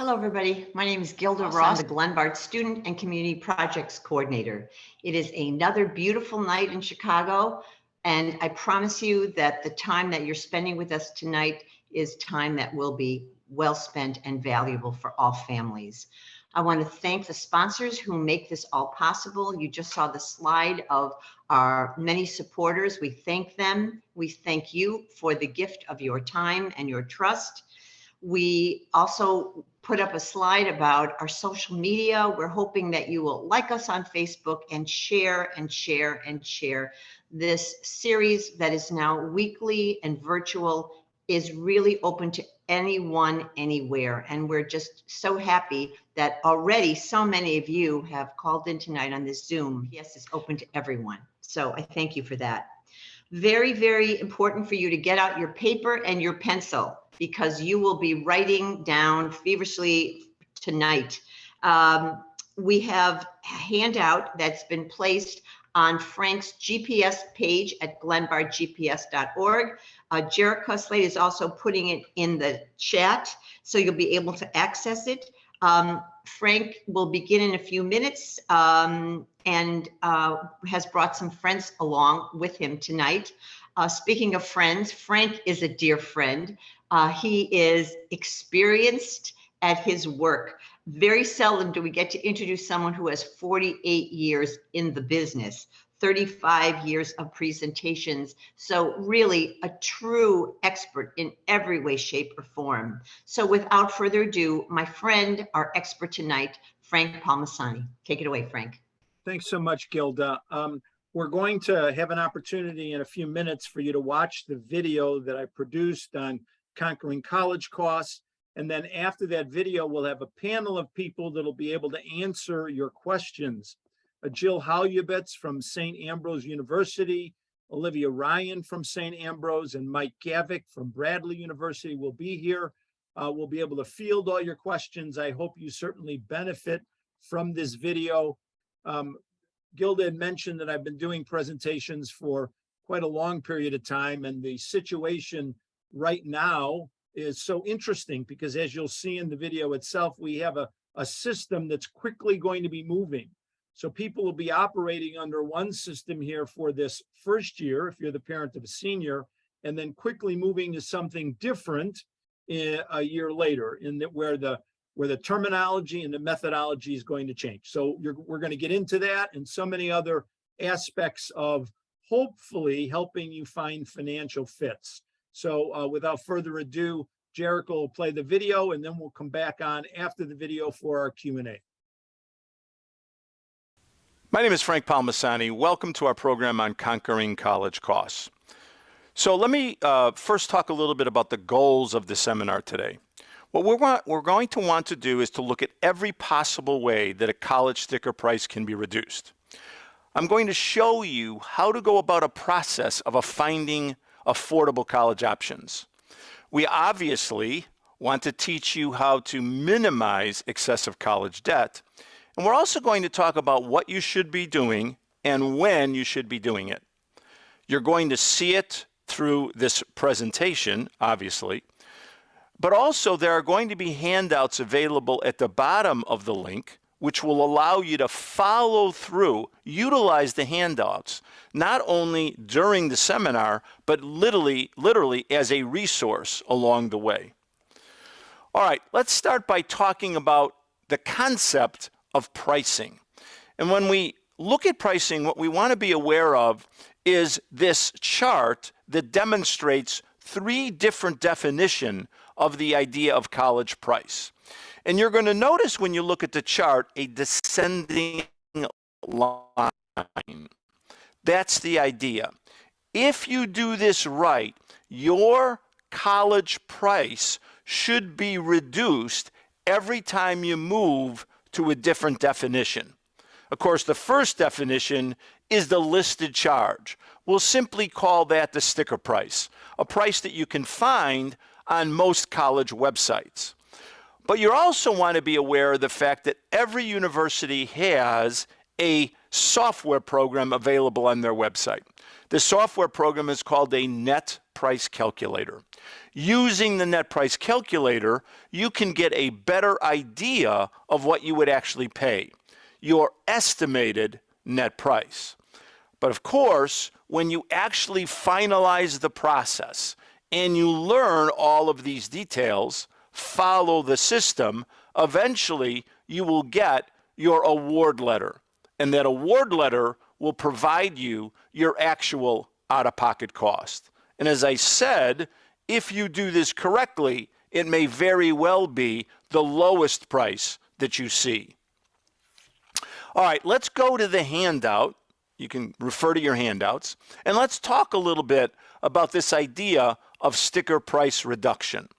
Hello, everybody. My name is Gilda Ross. I'm the Glenbard Student and Community Projects Coordinator. It is another beautiful night in Chicago, and I promise you that the time that you're spending with us tonight is time that will be well spent and valuable for all families. I want to thank the sponsors who make this all possible. You just saw the slide of our many supporters. We thank them. We thank you for the gift of your time and your trust. We also put up a slide about our social media. We're hoping that you will like us on Facebook and share and share and share. This series that is now weekly and virtual is really open to anyone, anywhere. And we're just so happy that already so many of you have called in tonight on this Zoom. Yes, it's open to everyone. So I thank you for that. Very, very important for you to get out your paper and your pencil, because you will be writing down feverishly tonight. We have a handout that's been placed on Frank's GPS page at glenbardgps.org. Jerica Slade is also putting it in the chat, so you'll be able to access it. Frank will begin in a few minutes and has brought some friends along with him tonight. Speaking of friends, Frank is a dear friend. He is experienced at his work. Very seldom do we get to introduce someone who has 48 years in the business, 35 years of presentations. So really a true expert in every way, shape, or form. So without further ado, my friend, our expert tonight, Frank Palmasani. Take it away, Frank. Thanks so much, Gilda. We're going to have an opportunity in a few minutes for you to watch the video that I produced on conquering college costs. And then after that video, we'll have a panel of people that'll be able to answer your questions. Jill Halubitz from St. Ambrose University, Olivia Ryan from St. Ambrose, and Mike Gavick from Bradley University will be here. We'll be able to field all your questions. I hope you certainly benefit from this video. Gilda had mentioned that I've been doing presentations for quite a long period of time, and the situation right now is so interesting because, as you'll see in the video itself, we have a system that's quickly going to be moving. So people will be operating under one system here for this first year, if you're the parent of a senior, and then quickly moving to something different a year later, where the terminology and the methodology is going to change. So we're going to get into that and so many other aspects of hopefully helping you find financial fits. So without further ado, Jericho will play the video, and then we'll come back on after the video for our Q&A. My name is Frank Palmasani. Welcome to our program on conquering college costs. So let me first talk a little bit about the goals of the seminar today. What we're going to want to do is to look at every possible way that a college sticker price can be reduced. I'm going to show you how to go about a process of finding affordable college options. We obviously want to teach you how to minimize excessive college debt. And we're also going to talk about what you should be doing and when you should be doing it. You're going to see it through this presentation, obviously, but also there are going to be handouts available at the bottom of the link, which will allow you to follow through, utilize the handouts, not only during the seminar, but literally as a resource along the way. All right, let's start by talking about the concept of pricing. And when we look at pricing, what we want to be aware of is this chart that demonstrates three different definitions of the idea of college price. And you're going to notice when you look at the chart a descending line. That's the idea. If you do this right, your college price should be reduced every time you move to a different definition. Of course, the first definition is the listed charge. We'll simply call that the sticker price, a price that you can find on most college websites. But you also want to be aware of the fact that every university has a software program available on their website. The software program is called a net price calculator. Using the net price calculator, you can get a better idea of what you would actually pay, your estimated net price. But of course, when you actually finalize the process and you learn all of these details, follow the system, eventually you will get your award letter. And that award letter will provide you your actual out-of-pocket cost. And as I said, if you do this correctly, it may very well be the lowest price that you see. All right, let's go to the handout. You can refer to your handouts. And let's talk a little bit about this idea of sticker price reduction.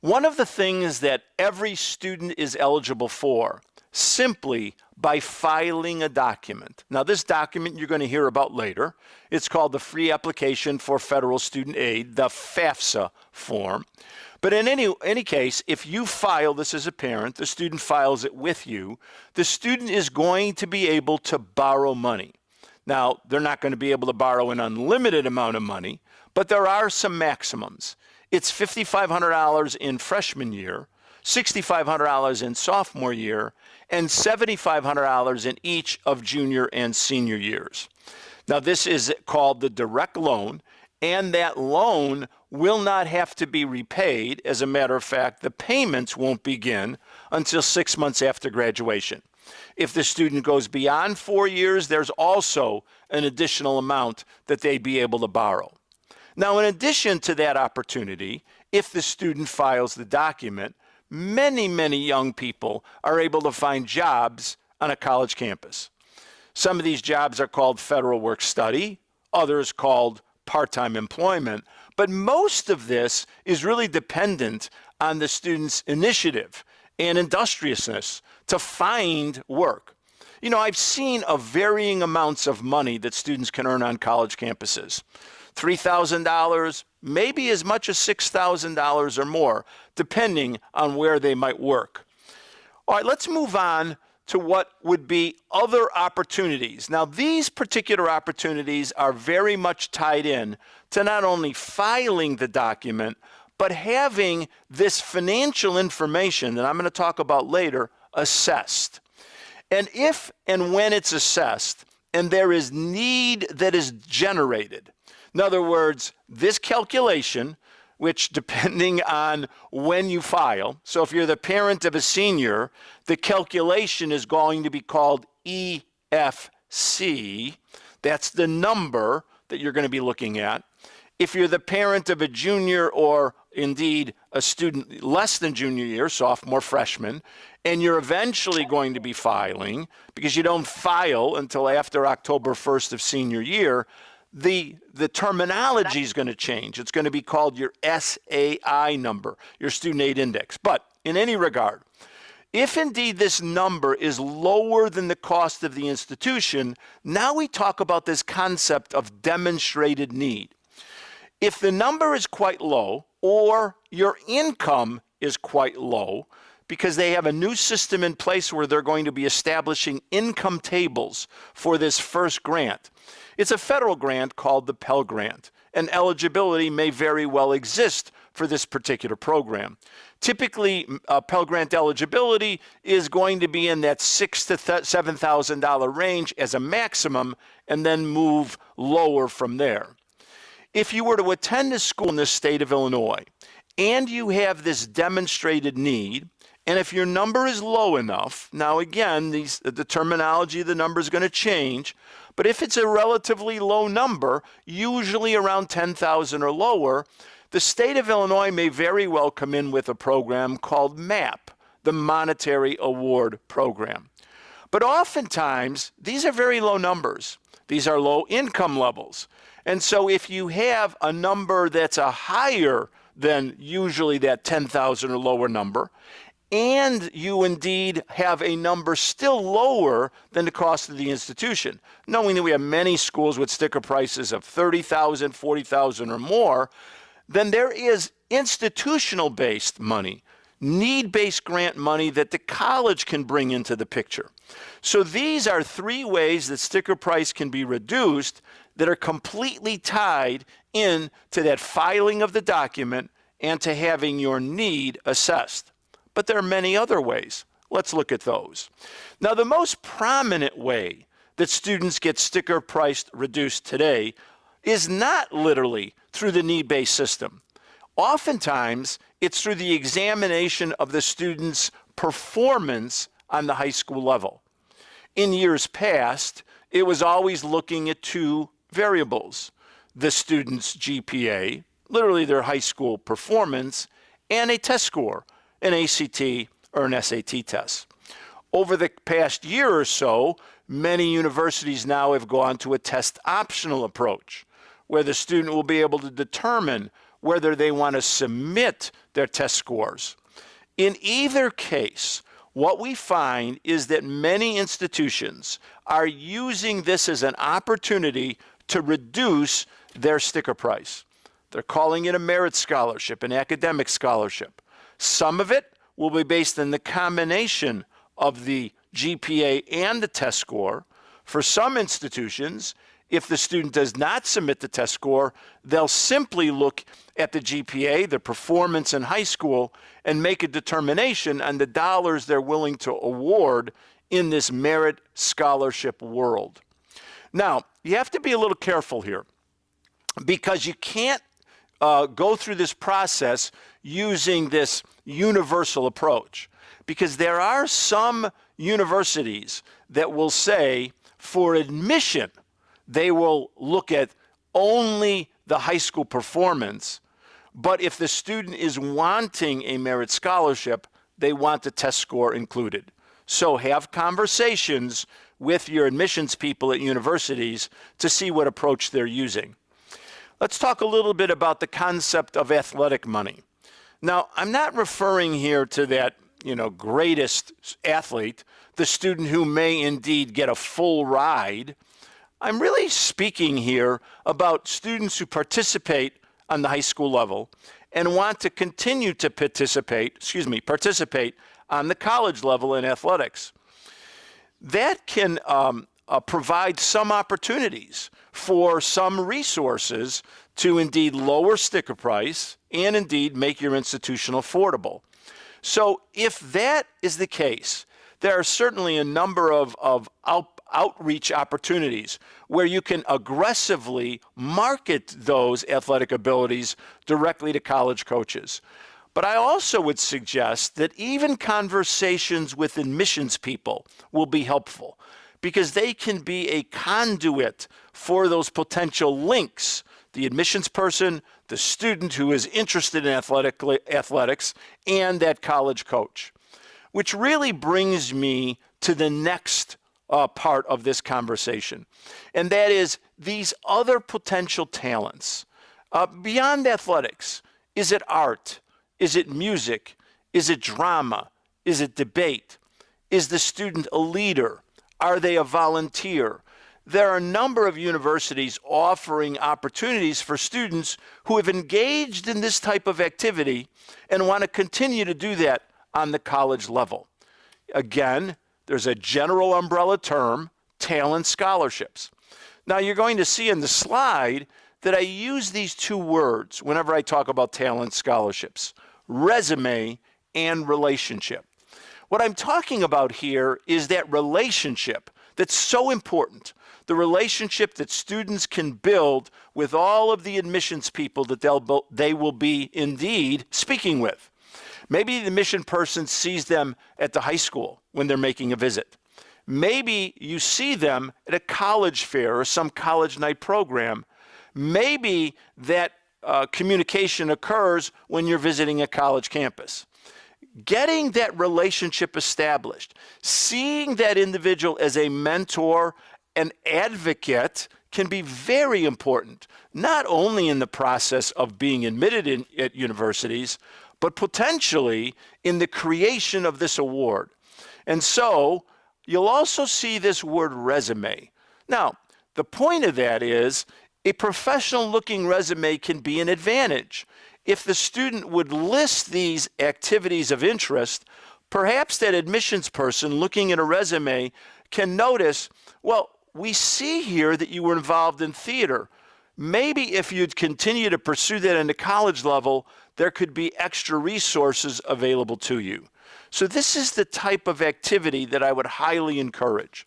One of the things that every student is eligible for, simply by filing a document. Now, this document you're going to hear about later. It's called the Free Application for Federal Student Aid, the Fafsa form. But in any case, if you file this as a parent, the student files it with you, the student is going to be able to borrow money. Now, they're not going to be able to borrow an unlimited amount of money, but there are some maximums. It's $5,500 in freshman year, $6,500 in sophomore year, and $7,500 in each of junior and senior years. Now, this is called the direct loan, and that loan will not have to be repaid. As a matter of fact, the payments won't begin until 6 months after graduation. If the student goes beyond 4 years, there's also an additional amount that they'd be able to borrow. Now, in addition to that opportunity, if the student files the document, many young people are able to find jobs on a college campus. Some of these jobs are called federal work study, others called part-time employment, but most of this is really dependent on the student's initiative and industriousness to find work. You know, I've seen of varying amounts of money that students can earn on college campuses. $3,000, maybe as much as $6,000 or more, depending on where they might work. All right, let's move on to what would be other opportunities. Now, these particular opportunities are very much tied in to not only filing the document, but having this financial information that I'm going to talk about later assessed. And if and when it's assessed and there is need that is generated, in other words, this calculation, which depending on when you file, so if you're the parent of a senior, the calculation is going to be called EFC. That's the number that you're going to be looking at. If you're the parent of a junior or indeed a student less than junior year, sophomore, freshman, and you're eventually going to be filing, because you don't file until after October 1st of senior year, the terminology is going to change. It's going to be called your SAI number, your student aid index. But in any regard, if indeed this number is lower than the cost of the institution, now we talk about this concept of demonstrated need. If the number is quite low, or your income is quite low, because they have a new system in place where they're going to be establishing income tables for this first grant. It's a federal grant called the Pell Grant, and eligibility may very well exist for this particular program. Typically, Pell Grant eligibility is going to be in that $6,000 to $7,000 range as a maximum, and then move lower from there. If you were to attend a school in the state of Illinois, and you have this demonstrated need, and if your number is low enough, now again, the terminology of the number is going to change, but if it's a relatively low number, usually around 10,000 or lower, the state of Illinois may very well come in with a program called MAP, the Monetary Award Program. But oftentimes, these are very low numbers. These are low income levels. And so if you have a number that's a higher than usually that 10,000 or lower number, and you indeed have a number still lower than the cost of the institution, knowing that we have many schools with sticker prices of $30,000, $40,000 or more, then there is institutional-based money. need-based grant money that the college can bring into the picture. So these are three ways that sticker price can be reduced that are completely tied in to that filing of the document and to having your need assessed. But there are many other ways. Let's look at those. Now, the most prominent way that students get sticker price reduced today is not literally through the need-based system. Oftentimes, it's through the examination of the student's performance on the high school level. In years past, it was always looking at two variables: the student's GPA, literally their high school performance, and a test score, an ACT or an SAT test. Over the past year or so, many universities now have gone to a test optional approach, where the student will be able to determine whether they want to submit their test scores. In either case, what we find is that many institutions are using this as an opportunity to reduce their sticker price. They're calling it a merit scholarship, an academic scholarship. Some of it will be based on the combination of the GPA and the test score. For some institutions, if the student does not submit the test score, they'll simply look at the GPA, the performance in high school, and make a determination on the dollars they're willing to award in this merit scholarship world. Now, you have to be a little careful here, because you can't go through this process using this universal approach, because there are some universities that will say for admission, they will look at only the high school performance, but if the student is wanting a merit scholarship, they want the test score included. So have conversations with your admissions people at universities to see what approach they're using. Let's talk a little bit about the concept of athletic money. Now, I'm not referring here to that, greatest athlete, the student who may indeed get a full ride. I'm really speaking here about students who participate on the high school level and want to continue to participate on the college level in athletics. That can provide some opportunities for some resources to indeed lower sticker price and indeed make your institution affordable. So if that is the case, there are certainly a number of outreach opportunities where you can aggressively market those athletic abilities directly to college coaches. But I also would suggest that even conversations with admissions people will be helpful, because they can be a conduit for those potential links: the admissions person, the student who is interested in athletics, and that college coach. Which really brings me to the next part of this conversation, and that is these other potential talents. Beyond athletics, is it art? Is it music? Is it drama? Is it debate? Is the student a leader? Are they a volunteer? There are a number of universities offering opportunities for students who have engaged in this type of activity and want to continue to do that on the college level. Again, there's a general umbrella term, talent scholarships. Now, you're going to see in the slide that I use these two words whenever I talk about talent scholarships: resume and relationship. What I'm talking about here is that relationship that's so important, the relationship that students can build with all of the admissions people that they will be indeed speaking with. Maybe the admission person sees them at the high school when they're making a visit. Maybe you see them at a college fair or some college night program. Maybe that communication occurs when you're visiting a college campus. Getting that relationship established, seeing that individual as a mentor, an advocate, can be very important, not only in the process of being admitted at universities, but potentially in the creation of this award. And so you'll also see this word resume. Now, the point of that is a professional looking resume can be an advantage. if the student would list these activities of interest, perhaps that admissions person looking at a resume can notice, well, we see here that you were involved in theater. Maybe if you'd continue to pursue that in the college level, there could be extra resources available to you. So this is the type of activity that I would highly encourage.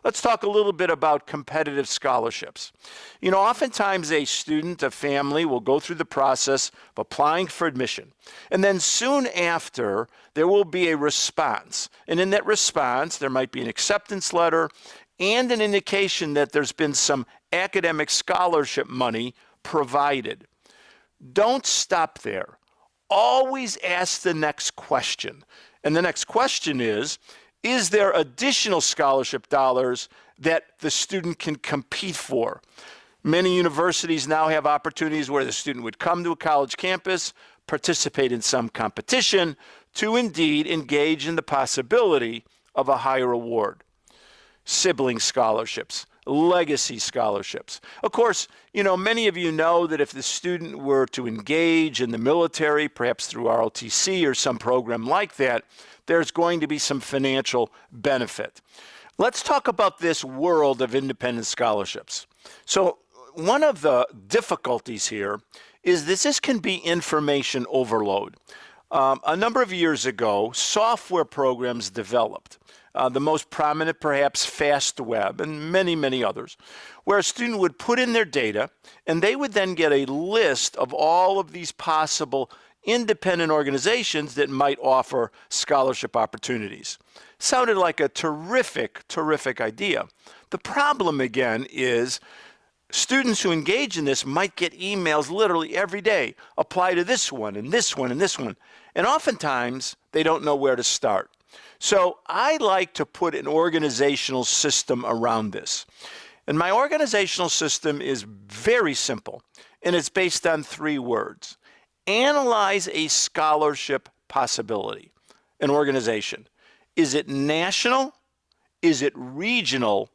Let's talk a little bit about competitive scholarships. You know, oftentimes a student, a family will go through the process of applying for admission. And then soon after, there will be a response. And in that response, there might be an acceptance letter and an indication that there's been some academic scholarship money provided. Don't stop there. Always ask the next question. And the next question is there additional scholarship dollars that the student can compete for? Many universities now have opportunities where the student would come to a college campus, participate in some competition to indeed engage in the possibility of a higher award. Sibling scholarships, legacy scholarships. Of course, you know, many of you know that if the student were to engage in the military, perhaps through ROTC or some program like that, there's going to be some financial benefit. Let's talk about this world of independent scholarships. So one of the difficulties here is this can be information overload. A number of years ago, software programs developed. The most prominent, perhaps, FastWeb, and many, many others, where a student would put in their data, and they would then get a list of all of these possible independent organizations that might offer scholarship opportunities. Sounded like a terrific, terrific idea. The problem, again, is students who engage in this might get emails literally every day. Apply to this one, and this one, and this one. And oftentimes, they don't know where to start. So I like to put an organizational system around this. And my organizational system is very simple, and it's based on 3 words. Analyze a scholarship possibility, an organization. Is it national? Is it regional?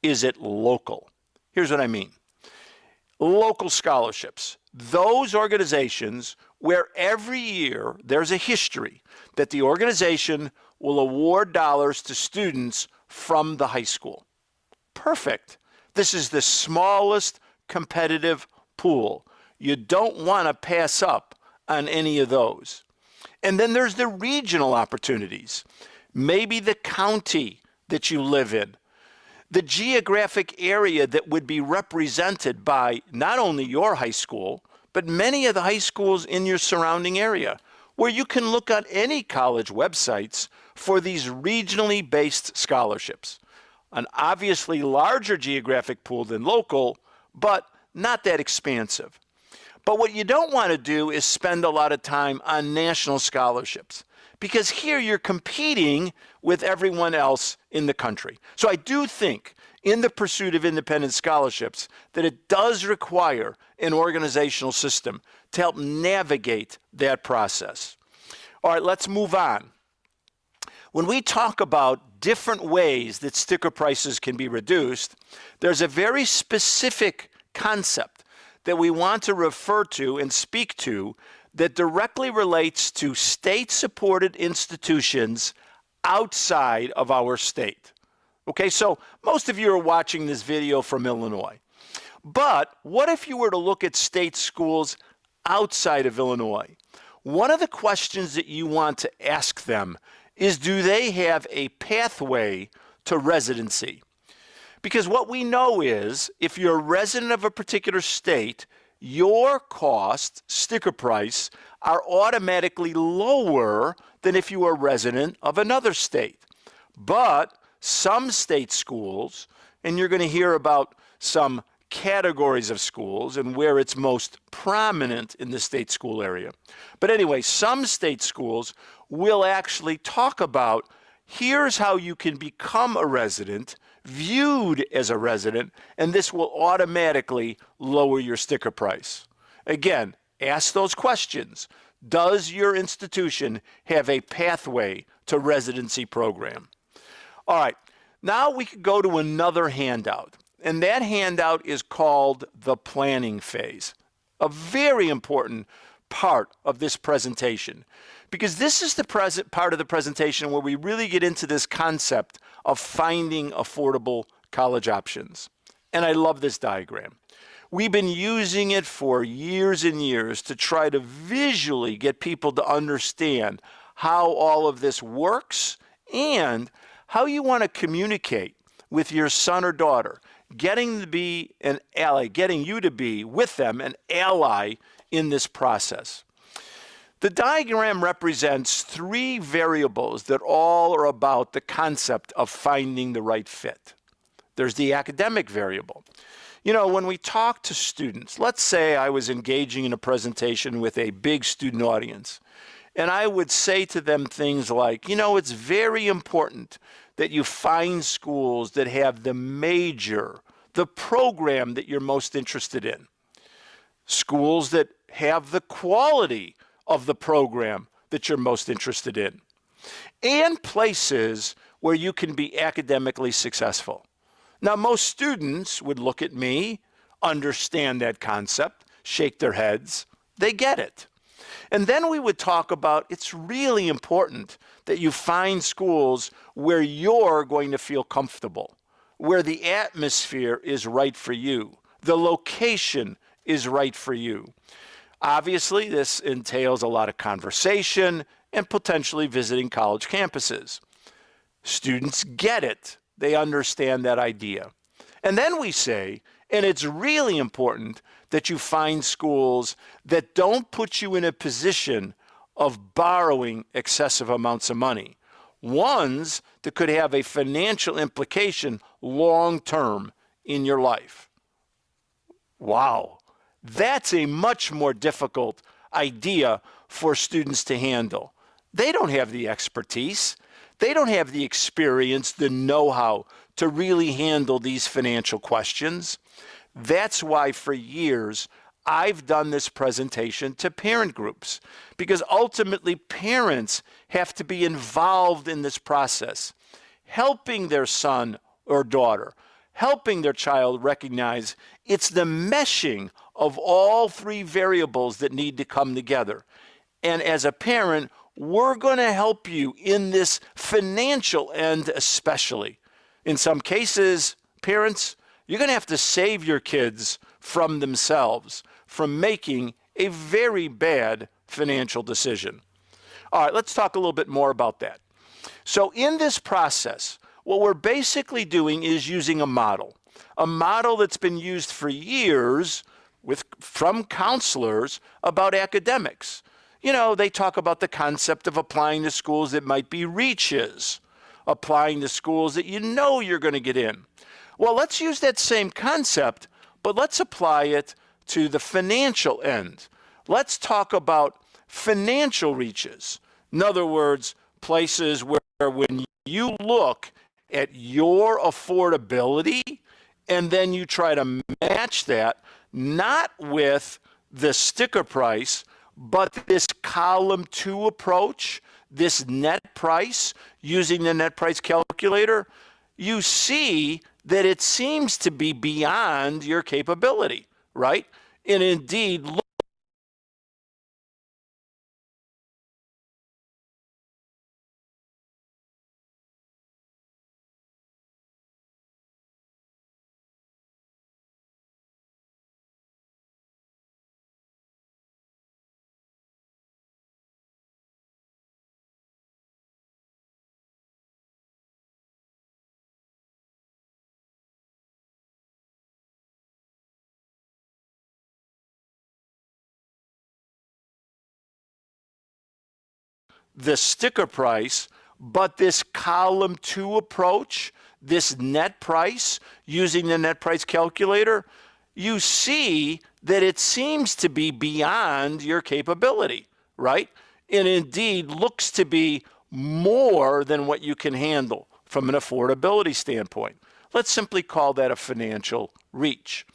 Is it local? Here's what I mean. Local scholarships, those organizations where every year there's a history that the organization will award dollars to students from the high school. Perfect. This is the smallest competitive pool. You don't want to pass up on any of those. And then there's the regional opportunities. Maybe the county that you live in, the geographic area that would be represented by not only your high school, but many of the high schools in your surrounding area, where you can look at any college websites for these regionally based scholarships. An obviously larger geographic pool than local, but not that expansive. But what you don't want to do is spend a lot of time on national scholarships, because here you're competing with everyone else in the country. So I do think in the pursuit of independent scholarships that it does require an organizational system to help navigate that process. All right, let's move on. When we talk about different ways that sticker prices can be reduced, there's a very specific concept that we want to refer to and speak to that directly relates to state-supported institutions outside of our state. Okay, so most of you are watching this video from Illinois. But what if you were to look at state schools outside of Illinois? One of the questions that you want to ask them is, do they have a pathway to residency? Because what we know is, if you're a resident of a particular state, your cost, sticker price, are automatically lower than if you were a resident of another state. But some state schools, and you're going to hear about some categories of schools and where it's most prominent in the state school area. But anyway, some state schools will actually talk about, here's how you can become a resident, viewed as a resident, and this will automatically lower your sticker price. Again, ask those questions. Does your institution have a pathway to residency program? All right, now we could go to another handout, and that handout is called the planning phase, a very important part of this presentation, because this is the part of the presentation where we really get into this concept of finding affordable college options. And I love this diagram. We've been using it for years and years to try to visually get people to understand how all of this works and how you want to communicate with your son or daughter, getting to be an ally, getting you to be with them an ally in this process. The diagram represents 3 variables that all are about the concept of finding the right fit. There's the academic variable. You know, when we talk to students, let's say I was engaging in a presentation with a big student audience, and I would say to them things like, you know, it's very important that you find schools that have the program that you're most interested in. Schools that have the quality of the program that you're most interested in. And places where you can be academically successful. Now, most students would look at me, understand that concept, shake their heads, they get it. And then we would talk about it's really important that you find schools where you're going to feel comfortable, where the atmosphere is right for you, the location is right for you. Obviously, this entails a lot of conversation and potentially visiting college campuses. Students get it. They understand that idea. And then we say, and it's really important that you find schools that don't put you in a position of borrowing excessive amounts of money. Ones that could have a financial implication long-term in your life. Wow, that's a much more difficult idea for students to handle. They don't have the expertise. They don't have the experience, the know-how to really handle these financial questions. That's why for years I've done this presentation to parent groups, because ultimately parents have to be involved in this process, helping their son or daughter, helping their child recognize it's the meshing of all 3 variables that need to come together. And as a parent, we're going to help you in this financial end especially. In some cases, parents, you're going to have to save your kids from themselves, from making a very bad financial decision. All right, let's talk a little bit more about that. So in this process, what we're basically doing is using a model that's been used for years from counselors about academics. You know, they talk about the concept of applying to schools that might be reaches, applying to schools that you know you're going to get in. Well, let's use that same concept, but let's apply it to the financial end. Let's talk about financial reaches. In other words, places where when you look at your affordability and then you try to match that, not with the sticker price, but this column 2 approach, this net price, using the net price calculator, you see that it seems to be beyond your capability, right? And indeed, the sticker price, but this column 2 approach, this net price, using the net price calculator, you see that it seems to be beyond your capability, right? And indeed looks to be more than what you can handle from an affordability standpoint. Let's simply call that a financial reach.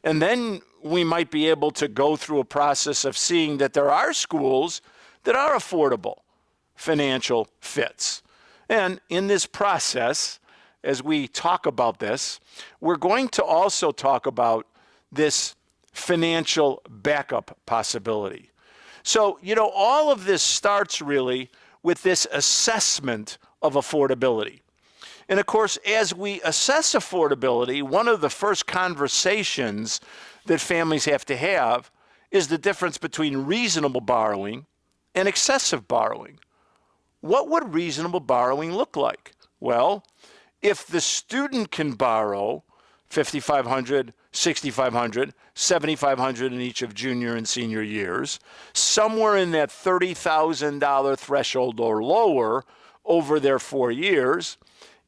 And then we might be able to go through a process of seeing that there are schools that are affordable financial fits. And in this process, as we talk about this, we're going to also talk about this financial backup possibility. So, all of this starts really with this assessment of affordability. And of course, as we assess affordability, one of the first conversations that families have to have is the difference between reasonable borrowing and excessive borrowing. What would reasonable borrowing look like? Well, if the student can borrow $5,500, $6,500, $7,500 in each of junior and senior years, somewhere in that $30,000 threshold or lower over their 4 years,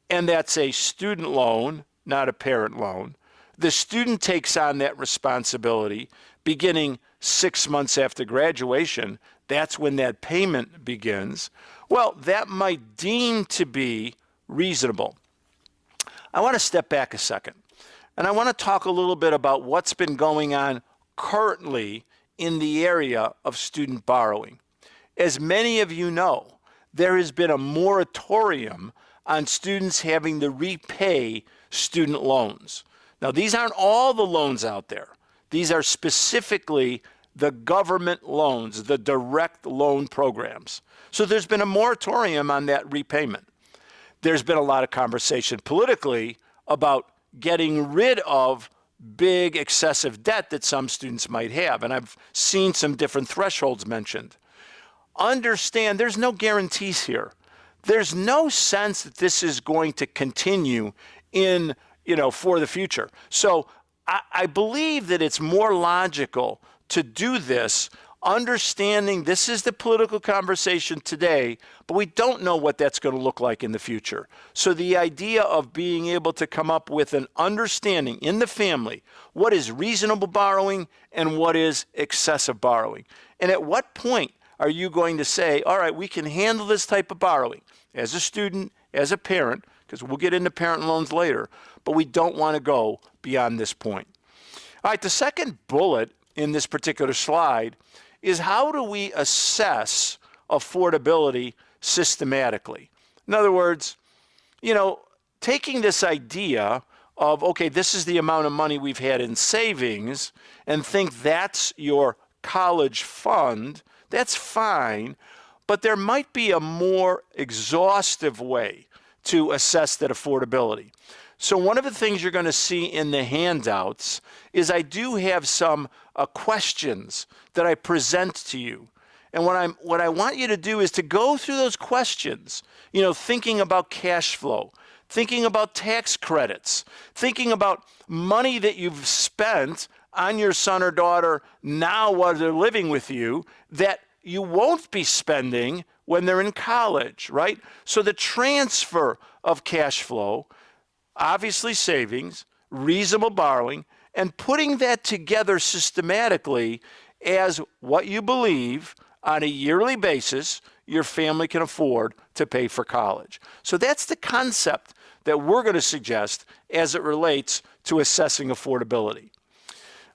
and that's a student loan, not a parent loan, the student takes on that responsibility beginning 6 months after graduation. That's when that payment begins. Well, that might deem to be reasonable. I want to step back a second, and I want to talk a little bit about what's been going on currently in the area of student borrowing. As many of you know, there has been a moratorium on students having to repay student loans. Now, these aren't all the loans out there. These are specifically the government loans, the direct loan programs. So there's been a moratorium on that repayment. There's been a lot of conversation politically about getting rid of big excessive debt that some students might have. And I've seen some different thresholds mentioned. Understand there's no guarantees here. There's no sense that this is going to continue in, for the future. So I believe that it's more logical to do this, understanding this is the political conversation today, but we don't know what that's going to look like in the future. So the idea of being able to come up with an understanding in the family, what is reasonable borrowing and what is excessive borrowing? And at what point are you going to say, all right, we can handle this type of borrowing as a student, as a parent, because we'll get into parent loans later, but we don't want to go beyond this point. All right, the second bullet in this particular slide is how do we assess affordability systematically? In other words, taking this idea of, okay, this is the amount of money we've had in savings and think that's your college fund, that's fine, but there might be a more exhaustive way to assess that affordability. So one of the things you're going to see in the handouts is I do have some questions that I present to you. And what I want you to do is to go through those questions, thinking about cash flow, thinking about tax credits, thinking about money that you've spent on your son or daughter now while they're living with you that you won't be spending when they're in college, right? So the transfer of cash flow, obviously savings, reasonable borrowing, and putting that together systematically as what you believe on a yearly basis your family can afford to pay for college. So that's the concept that we're going to suggest as it relates to assessing affordability.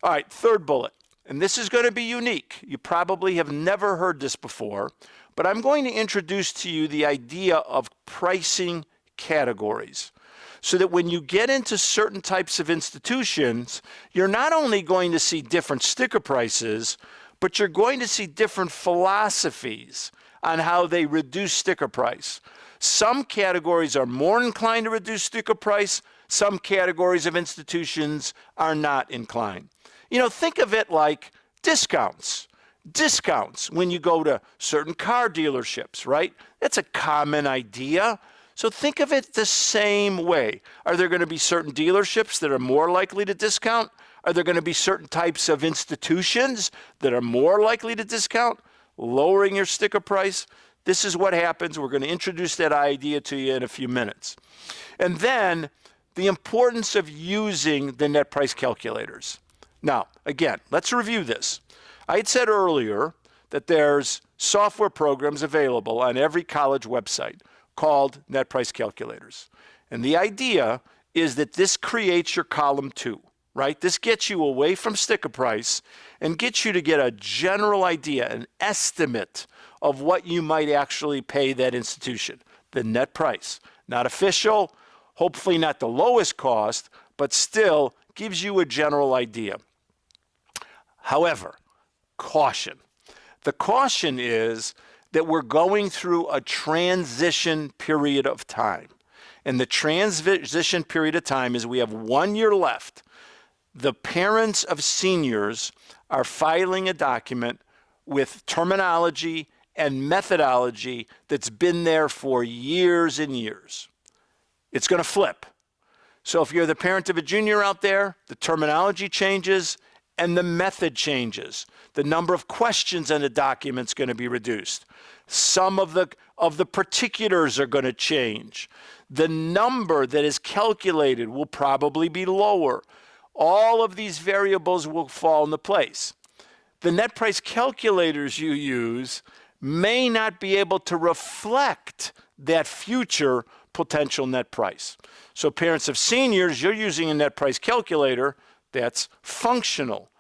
All right, third bullet, and this is going to be unique. You probably have never heard this before, but I'm going to introduce to you the idea of pricing categories, so that when you get into certain types of institutions, you're not only going to see different sticker prices, but you're going to see different philosophies on how they reduce sticker price. Some categories are more inclined to reduce sticker price. Some categories of institutions are not inclined. Think of it like discounts. Discounts when you go to certain car dealerships, right? That's a common idea. So think of it the same way. Are there going to be certain dealerships that are more likely to discount? Are there going to be certain types of institutions that are more likely to discount, lowering your sticker price? This is what happens. We're going to introduce that idea to you in a few minutes. And then the importance of using the net price calculators. Now, again, let's review this. I had said earlier that there's software programs available on every college website called net price calculators. And the idea is that this creates your column 2, right? This gets you away from sticker price and gets you to get a general idea, an estimate of what you might actually pay that institution, the net price. Not official, hopefully not the lowest cost, but still gives you a general idea. However, caution. The caution is that we're going through a transition period of time. And the transition period of time is we have 1 year left. The parents of seniors are filing a document with terminology and methodology that's been there for years and years. It's going to flip. So if you're the parent of a junior out there, the terminology changes and the method changes. The number of questions in the document is going to be reduced. Some of the particulars are going to change. The number that is calculated will probably be lower. All of these variables will fall into place. The net price calculators you use may not be able to reflect that future potential net price. So parents of seniors, you're using a net price calculator that's functional.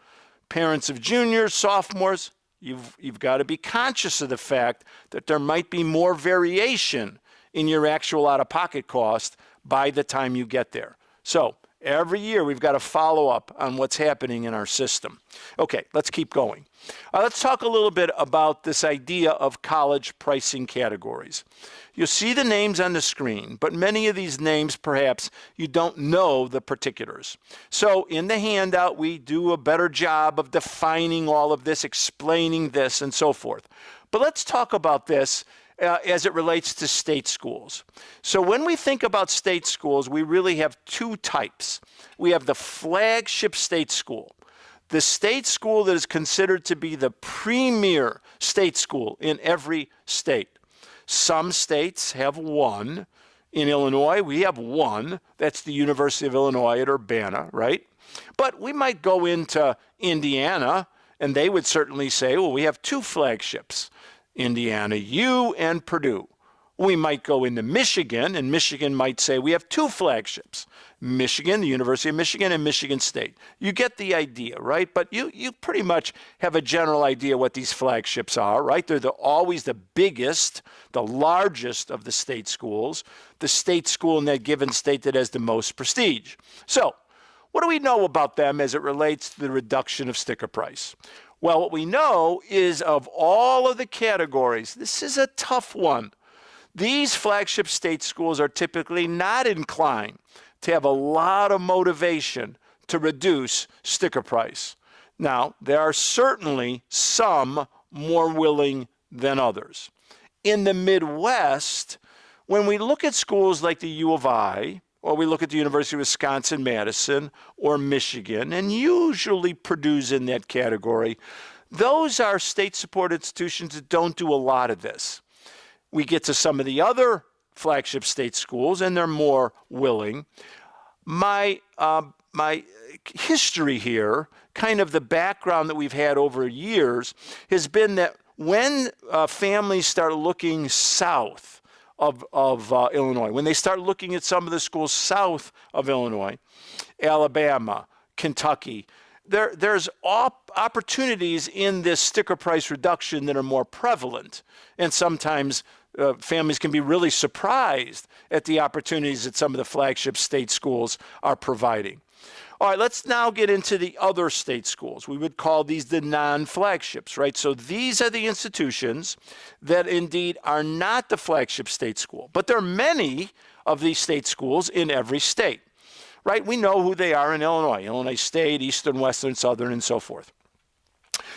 Parents of juniors, sophomores, you've got to be conscious of the fact that there might be more variation in your actual out-of-pocket cost by the time you get there. So every year we've got to follow up on what's happening in our system. Okay, let's keep going. Let's talk a little bit about this idea of college pricing categories. You'll see the names on the screen, but many of these names, perhaps, you don't know the particulars. So in the handout, we do a better job of defining all of this, explaining this, and so forth. But let's talk about this as it relates to state schools. So when we think about state schools, we really have two types. We have the flagship state school, the state school that is considered to be the premier state school in every state. Some states have one. In Illinois, we have one. That's the University of Illinois at Urbana, right? But we might go into Indiana, and they would certainly say, well, we have two flagships, Indiana U and Purdue. We might go into Michigan, and Michigan might say we have two flagships, Michigan, the University of Michigan, and Michigan State. You get the idea, right? But you pretty much have a general idea what these flagships are, right? They're always the biggest, the largest of the state schools, the state school in that given state that has the most prestige. So what do we know about them as it relates to the reduction of sticker price? Well, what we know is of all of the categories, this is a tough one. These flagship state schools are typically not inclined to have a lot of motivation to reduce sticker price. Now, there are certainly some more willing than others. In the Midwest, when we look at schools like the U of I, or we look at the University of Wisconsin-Madison or Michigan, and usually Purdue's in that category, those are state-supported institutions that don't do a lot of this. We get to some of the other flagship state schools, and they're more willing. My history here, kind of the background that we've had over years, has been that when families start looking south of Illinois, when they start looking at some of the schools south of Illinois, Alabama, Kentucky, there's opportunities in this sticker price reduction that are more prevalent. And sometimes families can be really surprised at the opportunities that some of the flagship state schools are providing. All right, let's now get into the other state schools. We would call these the non-flagships, right? So these are the institutions that indeed are not the flagship state school, but there are many of these state schools in every state, right? We know who they are in Illinois, Illinois State, Eastern, Western, Southern, and so forth.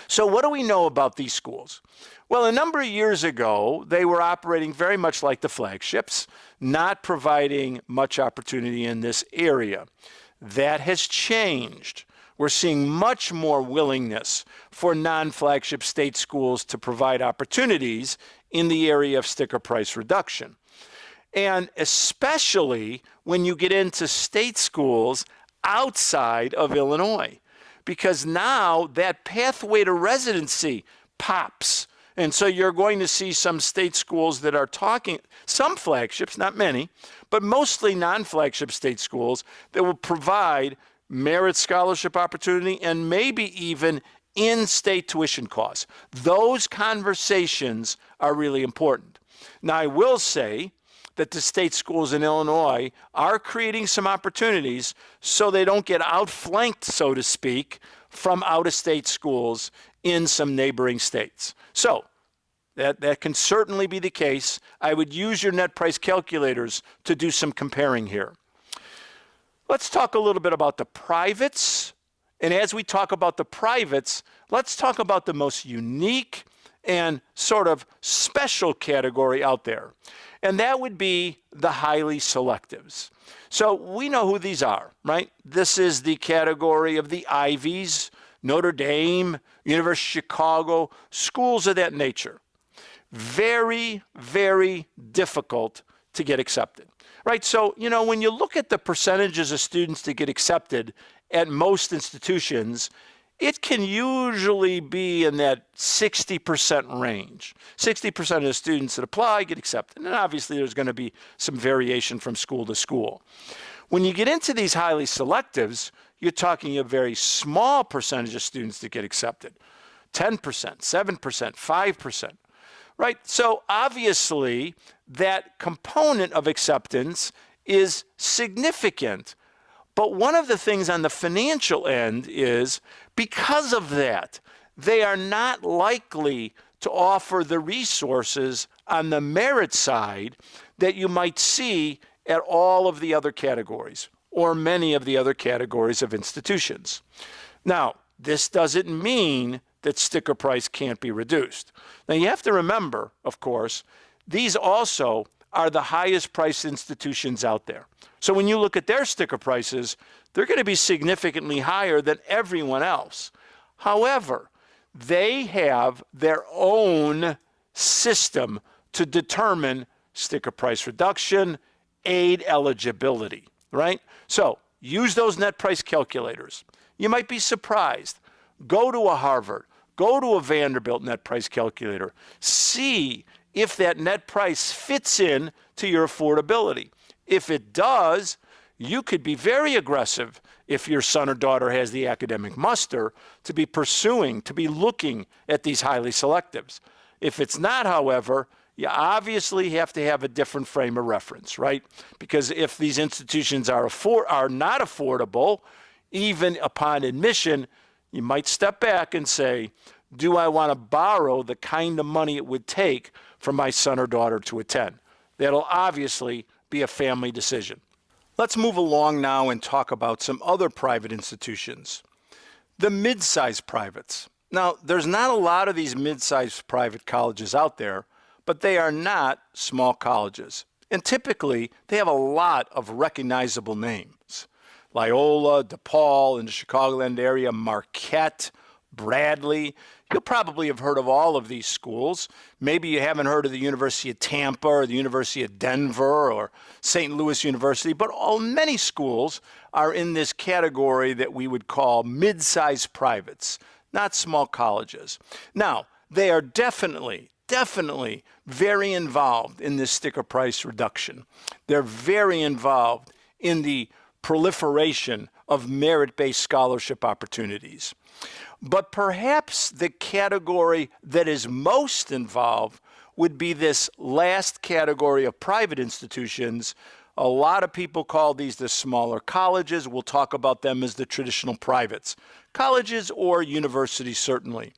So what do we know about these schools? Well, a number of years ago, they were operating very much like the flagships, not providing much opportunity in this area. That has changed. We're seeing much more willingness for non-flagship state schools to provide opportunities in the area of sticker price reduction. And especially when you get into state schools outside of Illinois, because now that pathway to residency pops. And so you're going to see some state schools that are talking, some flagships, not many, but mostly non-flagship state schools that will provide merit scholarship opportunity and maybe even in-state tuition costs. Those conversations are really important. Now, I will say that the state schools in Illinois are creating some opportunities so they don't get outflanked, so to speak, from out-of-state schools in some neighboring states. So that can certainly be the case. I would use your net price calculators to do some comparing here. Let's talk a little bit about the privates. And as we talk about the privates, let's talk about the most unique and sort of special category out there. And that would be the highly selectives. So we know who these are, right? This is the category of the Ivies, Notre Dame, University of Chicago, schools of that nature. Very, very difficult to get accepted, right? So, you know, when you look at the percentages of students that get accepted at most institutions, it can usually be in that 60% range. 60% of the students that apply get accepted. And obviously there's going to be some variation from school to school. When you get into these highly selectives, you're talking a very small percentage of students that get accepted. 10%, 7%, 5%, right? So obviously that component of acceptance is significant. But one of the things on the financial end is, because of that, they are not likely to offer the resources on the merit side that you might see at all of the other categories or many of the other categories of institutions. Now, this doesn't mean that sticker price can't be reduced. Now, you have to remember, of course, these also are the highest priced institutions out there. So when you look at their sticker prices, they're going to be significantly higher than everyone else. However, they have their own system to determine sticker price reduction, aid eligibility, right? So use those net price calculators. You might be surprised. Go to a Harvard, go to a Vanderbilt net price calculator. See if that net price fits in to your affordability. If it does, you could be very aggressive if your son or daughter has the academic muster to be pursuing, to be looking at these highly selectives. If it's not, however, you obviously have to have a different frame of reference, right? Because if these institutions are not affordable, even upon admission, you might step back and say, do I want to borrow the kind of money it would take for my son or daughter to attend? That'll obviously be a family decision. Let's move along now and talk about some other private institutions. The mid-sized privates. Now, there's not a lot of these mid-sized private colleges out there, but they are not small colleges. And typically, they have a lot of recognizable names. Loyola, DePaul in the Chicagoland area, Marquette, Bradley. You'll probably have heard of all of these schools. Maybe you haven't heard of the University of Tampa or the University of Denver or St. Louis University, but many schools are in this category that we would call mid-sized privates, not small colleges. Now, they are definitely very involved in this sticker price reduction. They're very involved in the proliferation of merit-based scholarship opportunities. But perhaps the category that is most involved would be this last category of private institutions. A lot of people call these the smaller colleges. We'll talk about them as the traditional privates. Colleges or universities, certainly.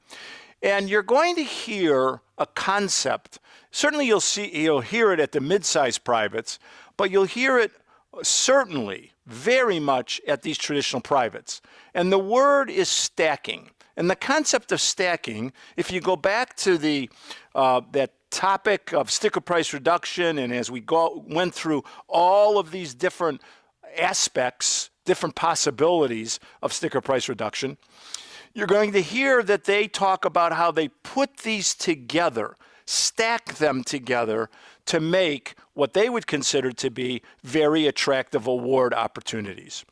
And you're going to hear a concept. Certainly you'll hear it at the mid-sized privates, but you'll hear it certainly very much at these traditional privates. And the word is stacking. And the concept of stacking, if you go back to that topic of sticker price reduction, and as we went through all of these different aspects, different possibilities of sticker price reduction, you're going to hear that they talk about how they put these together, stack them together to make what they would consider to be very attractive award opportunities.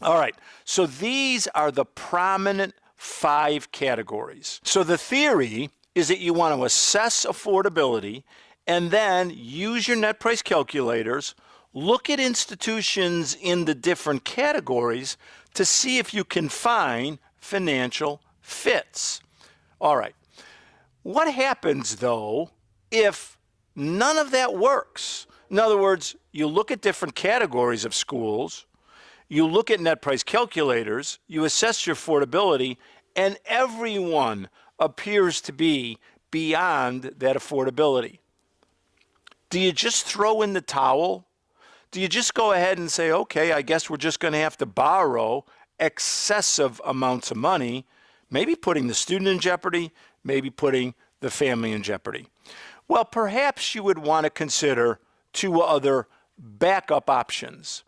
All right, so these are the prominent 5 categories. So the theory is that you want to assess affordability and then use your net price calculators, look at institutions in the different categories to see if you can find financial fits. All right. What happens, though, if none of that works? In other words, you look at different categories of schools, you look at net price calculators, you assess your affordability, and everyone appears to be beyond that affordability. Do you just throw in the towel? Do you just go ahead and say, okay, I guess we're just going to have to borrow excessive amounts of money, maybe putting the student in jeopardy, maybe putting the family in jeopardy? Well, perhaps you would want to consider two other backup options.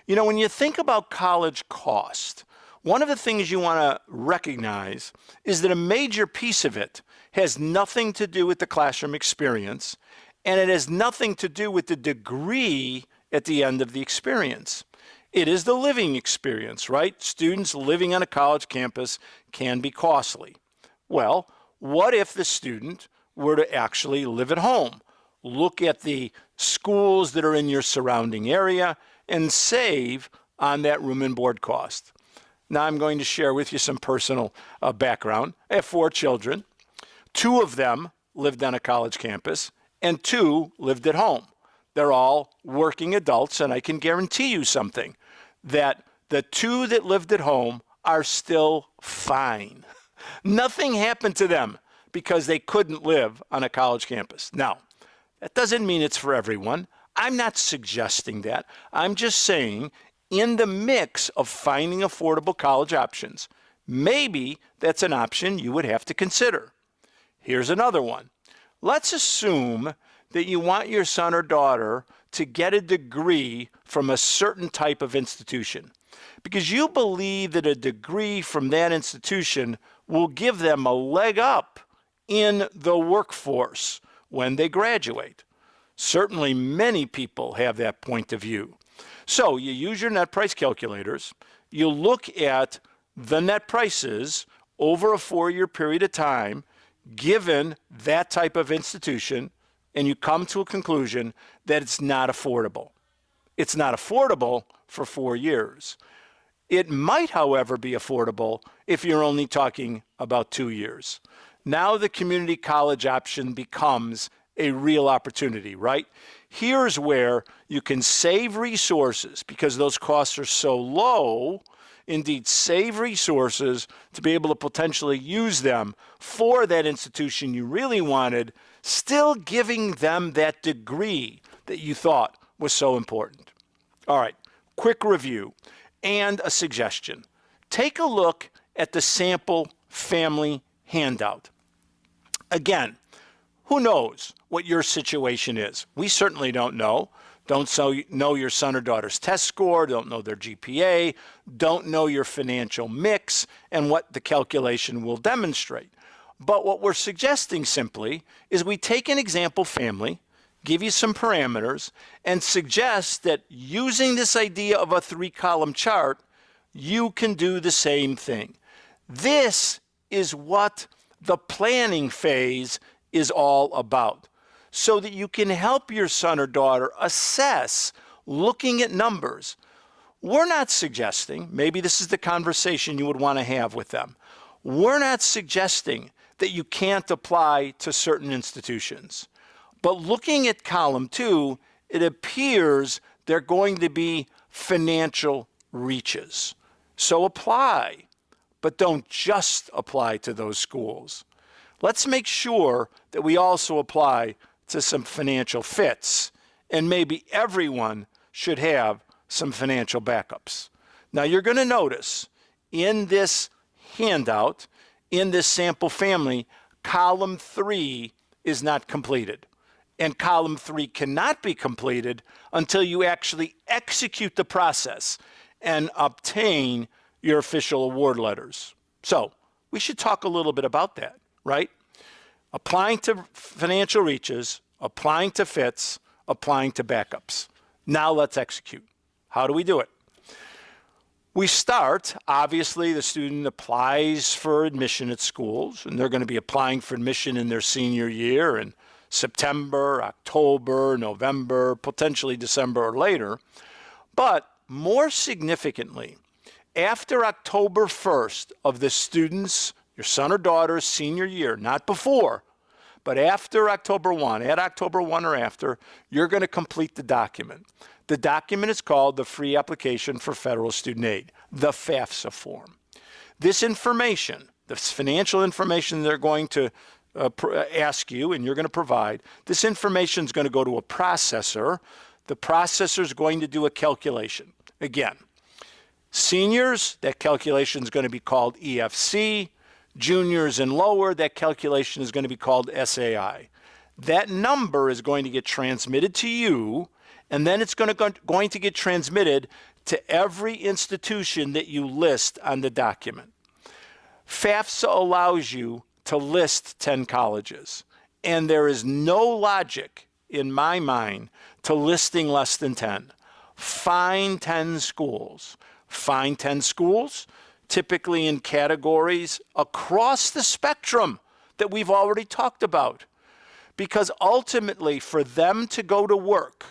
You know, when you think about college cost, one of the things you want to recognize is that a major piece of it has nothing to do with the classroom experience, and it has nothing to do with the degree at the end of the experience. It is the living experience, right? Students living on a college campus can be costly. Well, what if the student were to actually live at home? Look at the schools that are in your surrounding area and save on that room and board cost. Now I'm going to share with you some personal background. I have 4 children. 2 of them lived on a college campus and 2 lived at home. They're all working adults, and I can guarantee you something, that the 2 that lived at home are still fine. Nothing happened to them because they couldn't live on a college campus. Now, that doesn't mean it's for everyone. I'm not suggesting that. I'm just saying, in the mix of finding affordable college options, maybe that's an option you would have to consider. Here's another one. Let's assume that you want your son or daughter to get a degree from a certain type of institution because you believe that a degree from that institution will give them a leg up in the workforce when they graduate. Certainly many people have that point of view. So you use your net price calculators, you look at the net prices over a 4-year period of time, given that type of institution, and you come to a conclusion that it's not affordable. It's not affordable for 4 years. It might, however, be affordable if you're only talking about 2 years. Now the community college option becomes a real opportunity, right? Here's where you can save resources because those costs are so low. Indeed, save resources to be able to potentially use them for that institution you really wanted, still giving them that degree that you thought was so important. All right, quick review and a suggestion. Take a look at the sample family handout. Again, who knows what your situation is? We certainly don't know. Don't know your son or daughter's test score, don't know their GPA, don't know your financial mix and what the calculation will demonstrate. But what we're suggesting simply is we take an example family, give you some parameters, and suggest that using this idea of a 3-column chart, you can do the same thing. This is what the planning phase is all about, so that you can help your son or daughter assess, looking at numbers. We're not suggesting, maybe this is the conversation you would want to have with them, we're not suggesting that you can't apply to certain institutions. But looking at column 2, it appears there are going to be financial reaches. So apply, but don't just apply to those schools. Let's make sure that we also apply to some financial fits, and maybe everyone should have some financial backups. Now you're going to notice in this handout, in this sample family, column 3 is not completed. And column 3 cannot be completed until you actually execute the process and obtain your official award letters. So we should talk a little bit about that, right? Applying to financial reaches, applying to fits, applying to backups. Now let's execute. How do we do it? We start, obviously, the student applies for admission at schools, and they're going to be applying for admission in their senior year in September, October, November, potentially December or later. But more significantly, after October 1st of the student's, your son or daughter's senior year, not before, but after October 1, at October 1 or after, you're going to complete the document. The document is called the Free Application for Federal Student Aid, the FAFSA form. This information, this financial information they're going to ask you and you're going to provide, this information is going to go to a processor. The processor is going to do a calculation. Again, seniors, that calculation is going to be called EFC. Juniors and lower, that calculation is going to be called SAI. That number is going to get transmitted to you, and then it's going to get transmitted to every institution that you list on the document. FAFSA allows you to list 10 colleges, and there is no logic in my mind to listing less than 10. Find 10 schools. Find 10 schools, typically in categories across the spectrum that we've already talked about. Because ultimately, for them to go to work,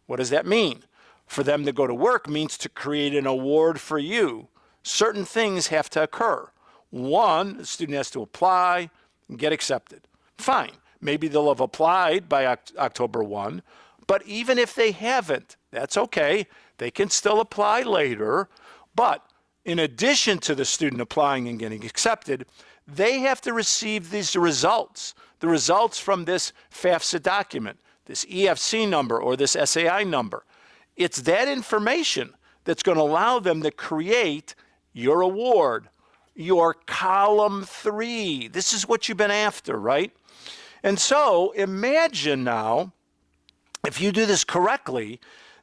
what does that mean? For them to go to work means to create an award for you. Certain things have to occur. One, the student has to apply and get accepted. Fine. Maybe they'll have applied by October 1, but even if they haven't, that's okay. They can still apply later, but in addition to the student applying and getting accepted, they have to receive these results, the results from this FAFSA document, this EFC number or this SAI number. It's that information that's going to allow them to create your award, your column 3. This is what you've been after, right? And so imagine now, if you do this correctly,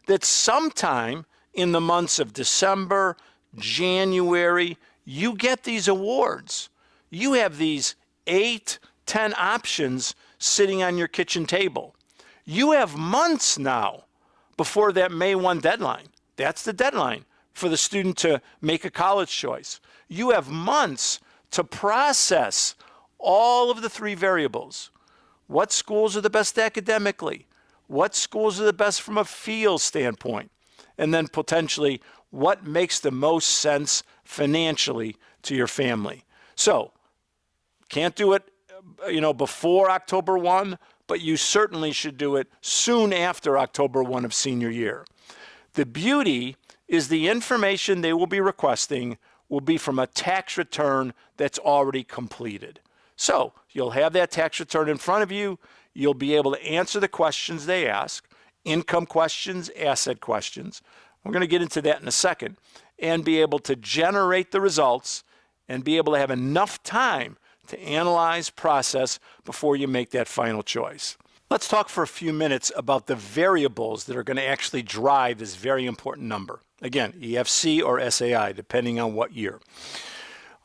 that sometime in the months of December, January, you get these awards. You have these 8, 10 options sitting on your kitchen table. You have months now before that May 1 deadline. That's the deadline for the student to make a college choice. You have months to process all of the 3 variables. What schools are the best academically? What schools are the best from a field standpoint? And then potentially, what makes the most sense financially to your family? So, can't do it, before October 1, but you certainly should do it soon after October 1 of senior year. The beauty is the information they will be requesting will be from a tax return that's already completed. So, you'll have that tax return in front of you. You'll be able to answer the questions they ask, income questions, asset questions. We're going to get into that in a second, and be able to generate the results and be able to have enough time to analyze, process before you make that final choice. Let's talk for a few minutes about the variables that are going to actually drive this very important number. Again, EFC or SAI, depending on what year.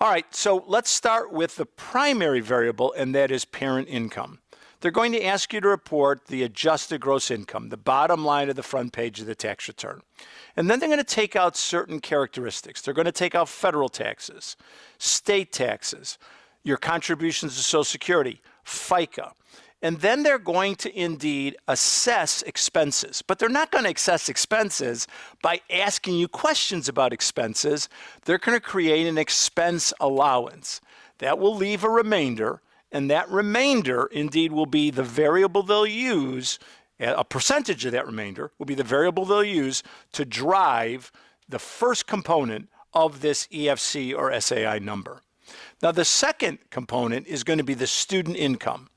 All right, so let's start with the primary variable, and that is parent income. They're going to ask you to report the adjusted gross income, the bottom line of the front page of the tax return. And then they're going to take out certain characteristics. They're going to take out federal taxes, state taxes, your contributions to Social Security, FICA. And then they're going to indeed assess expenses. But they're not going to assess expenses by asking you questions about expenses. They're going to create an expense allowance. That will leave a remainder. And that remainder, indeed, will be the variable they'll use, a percentage of that remainder will be the variable they'll use to drive the first component of this EFC or SAI number. Now, the second component is going to be the student income.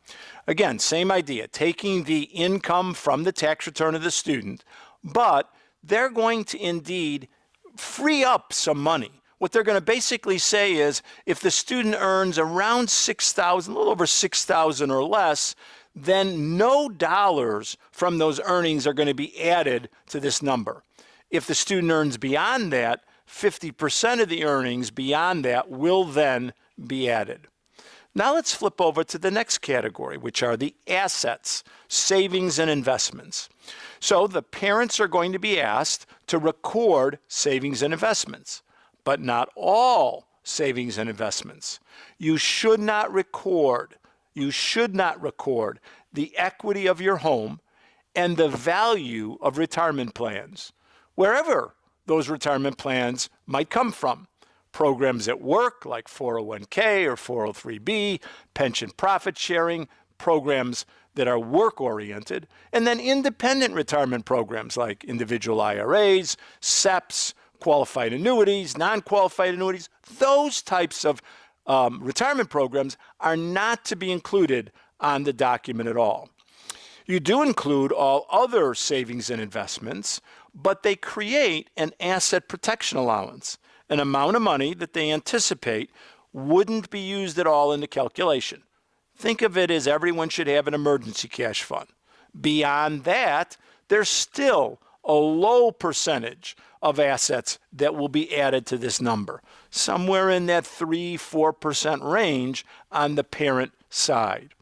Again, same idea, taking the income from the tax return of the student, but they're going to indeed free up some money. What they're going to basically say is if the student earns around $6,000, a little over $6,000 or less, then no dollars from those earnings are going to be added to this number. If the student earns beyond that, 50% of the earnings beyond that will then be added. Now let's flip over to the next category, which are the assets, savings and investments. So the parents are going to be asked to record savings and investments, but not all savings and investments. You should not record the equity of your home and the value of retirement plans, wherever those retirement plans might come from. Programs at work like 401k or 403b, pension profit sharing, programs that are work-oriented, and then independent retirement programs like individual IRAs, SEPs, qualified annuities, non-qualified annuities. Those types of retirement programs are not to be included on the document at all. You do include all other savings and investments, but they create an asset protection allowance, an amount of money that they anticipate wouldn't be used at all in the calculation. Think of it as everyone should have an emergency cash fund. Beyond that, there's still a low percentage of assets that will be added to this number, somewhere in that 3-4% range on the parent side.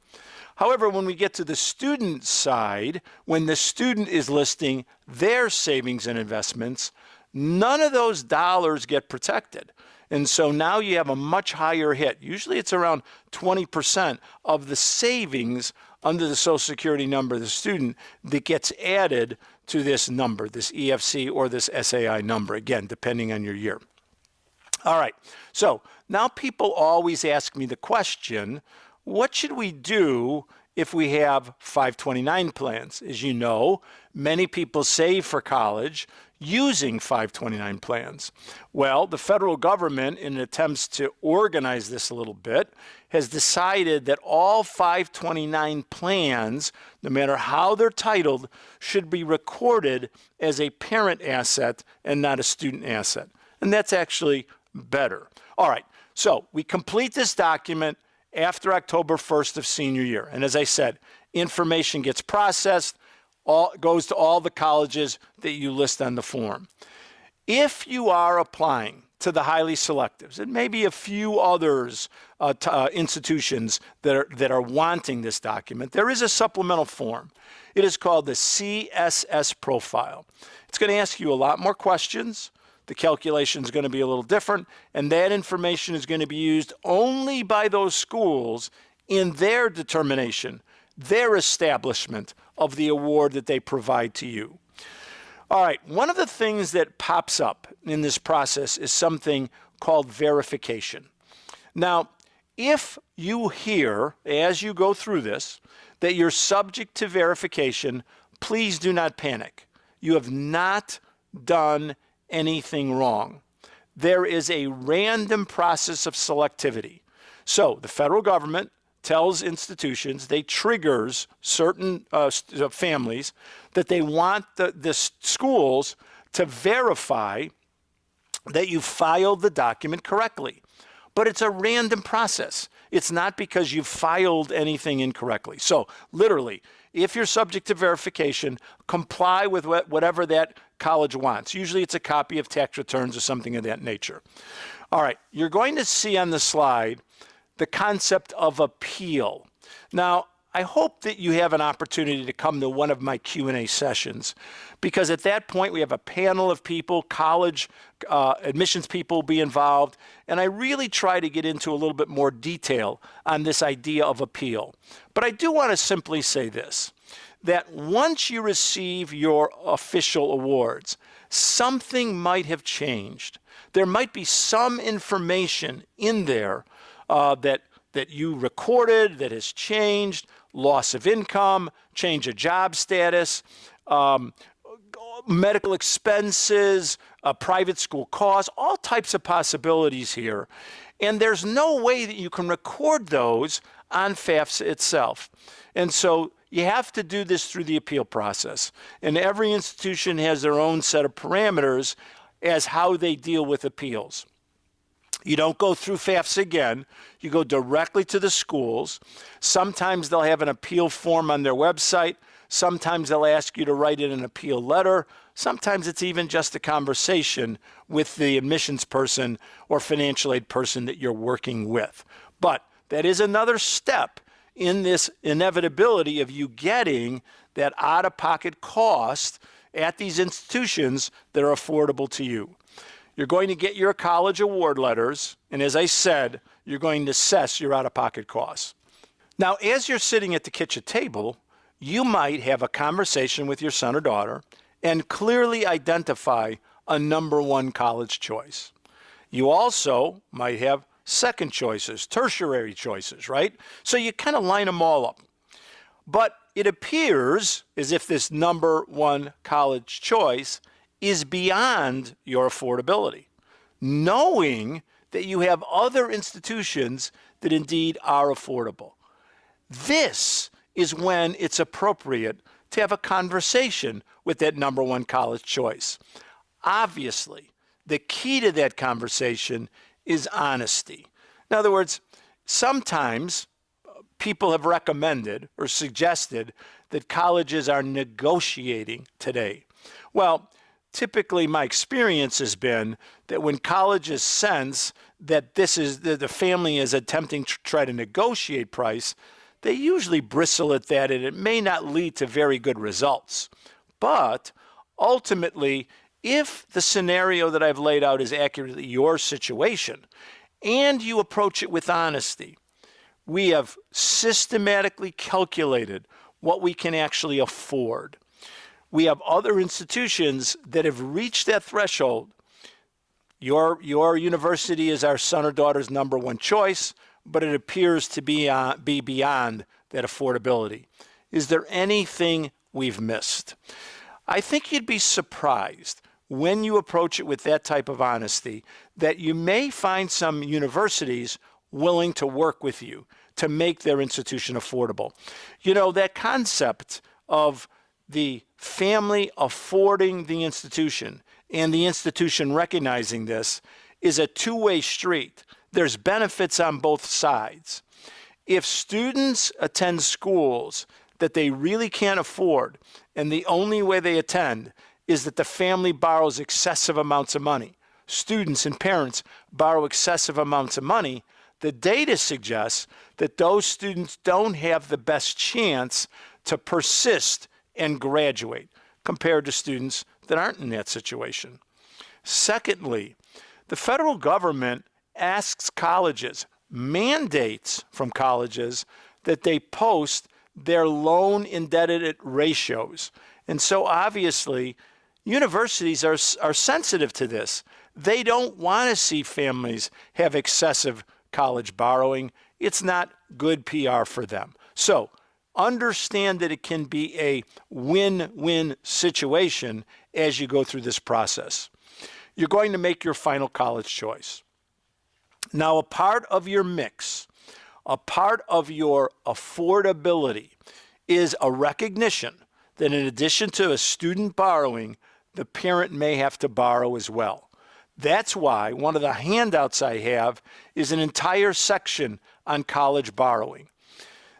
However, when we get to the student side, when the student is listing their savings and investments, none of those dollars get protected. And so now you have a much higher hit. Usually it's around 20% of the savings under the Social Security number of the student that gets added to this number, this EFC or this SAI number, again, depending on your year. All right, so now people always ask me the question, what should we do if we have 529 plans? As you know, many people save for college using 529 plans. Well, the federal government, in attempts to organize this a little bit, has decided that all 529 plans, no matter how they're titled, should be recorded as a parent asset and not a student asset. And that's actually better. All right, so we complete this document after October 1st of senior year. And as I said, information gets processed, goes to all the colleges that you list on the form. If you are applying to the highly selectives, and maybe a few others, institutions that are wanting this document, there is a supplemental form. It is called the CSS profile. It's going to ask you a lot more questions. The calculation is going to be a little different, and that information is going to be used only by those schools in their determination, their establishment of the award that they provide to you. All right, one of the things that pops up in this process is something called verification. Now, if you hear, as you go through this, that you're subject to verification, please do not panic. You have not done anything wrong. There is a random process of selectivity. So the federal government tells institutions, they triggers certain families that they want the schools to verify that you filed the document correctly. But it's a random process. It's not because you filed anything incorrectly. So literally, if you're subject to verification, comply with whatever that college wants. Usually it's a copy of tax returns or something of that nature. All right, you're going to see on the slide the concept of appeal. Now, I hope that you have an opportunity to come to one of my Q&A sessions, because at that point we have a panel of people, college admissions people will be involved, and I really try to get into a little bit more detail on this idea of appeal. But I do want to simply say this, that once you receive your official awards, something might have changed. There might be some information in there that you recorded that has changed, loss of income, change of job status, medical expenses, private school costs, all types of possibilities here. And there's no way that you can record those on Fafsa itself. And so you have to do this through the appeal process. And every institution has their own set of parameters as how they deal with appeals. You don't go through Fafsa again. You go directly to the schools. Sometimes they'll have an appeal form on their website. Sometimes they'll ask you to write in an appeal letter. Sometimes it's even just a conversation with the admissions person or financial aid person that you're working with. But that is another step in this inevitability of you getting that out-of-pocket cost at these institutions that are affordable to you. You're going to get your college award letters, and as I said, you're going to assess your out-of-pocket costs. Now, as you're sitting at the kitchen table, you might have a conversation with your son or daughter and clearly identify a number one college choice. You also might have second choices, tertiary choices, right? So you kind of line them all up. But it appears as if this number one college choice is beyond your affordability, knowing that you have other institutions that indeed are affordable. This is when it's appropriate to have a conversation with that number one college choice. Obviously, the key to that conversation is honesty. In other words, sometimes people have recommended or suggested that colleges are negotiating today. Well, typically my experience has been that when colleges sense that the family is attempting to try to negotiate price, they usually bristle at that, and it may not lead to very good results. But ultimately, if the scenario that I've laid out is accurately your situation, and you approach it with honesty, we have systematically calculated what we can actually afford. We have other institutions that have reached that threshold. Your university is our son or daughter's number one choice, but it appears to be beyond that affordability. Is there anything we've missed? I think you'd be surprised when you approach it with that type of honesty that you may find some universities willing to work with you to make their institution affordable. You know, that concept of the family affording the institution and the institution recognizing this is a two-way street. There's benefits on both sides. If students attend schools that they really can't afford, and the only way they attend is that the family borrows excessive amounts of money, students and parents borrow excessive amounts of money, the data suggests that those students don't have the best chance to persist and graduate compared to students that aren't in that situation. Secondly, the federal government asks colleges, mandates from colleges that they post their loan indebted ratios. And so obviously, universities are sensitive to this. They don't want to see families have excessive college borrowing. It's not good PR for them. So understand that it can be a win-win situation as you go through this process. You're going to make your final college choice. Now, a part of your mix, a part of your affordability is a recognition that in addition to a student borrowing, the parent may have to borrow as well. That's why one of the handouts I have is an entire section on college borrowing.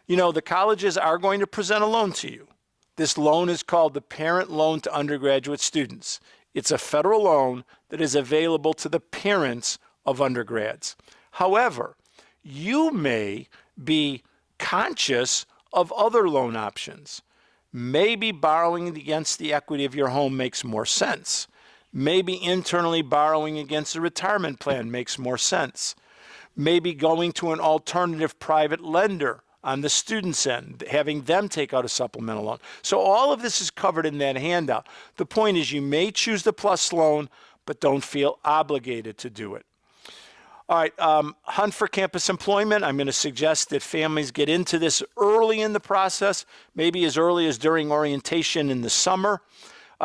You know, the colleges are going to present a loan to you. This loan is called the Parent Loan to Undergraduate Students. It's a federal loan that is available to the parents of undergrads. However, you may be conscious of other loan options. Maybe borrowing against the equity of your home makes more sense. Maybe internally borrowing against a retirement plan makes more sense. Maybe going to an alternative private lender on the student's end, having them take out a supplemental loan. So all of this is covered in that handout. The point is you may choose the PLUS loan, but don't feel obligated to do it. All right, hunt for campus employment. I'm going to suggest that families get into this early in the process, maybe as early as during orientation in the summer.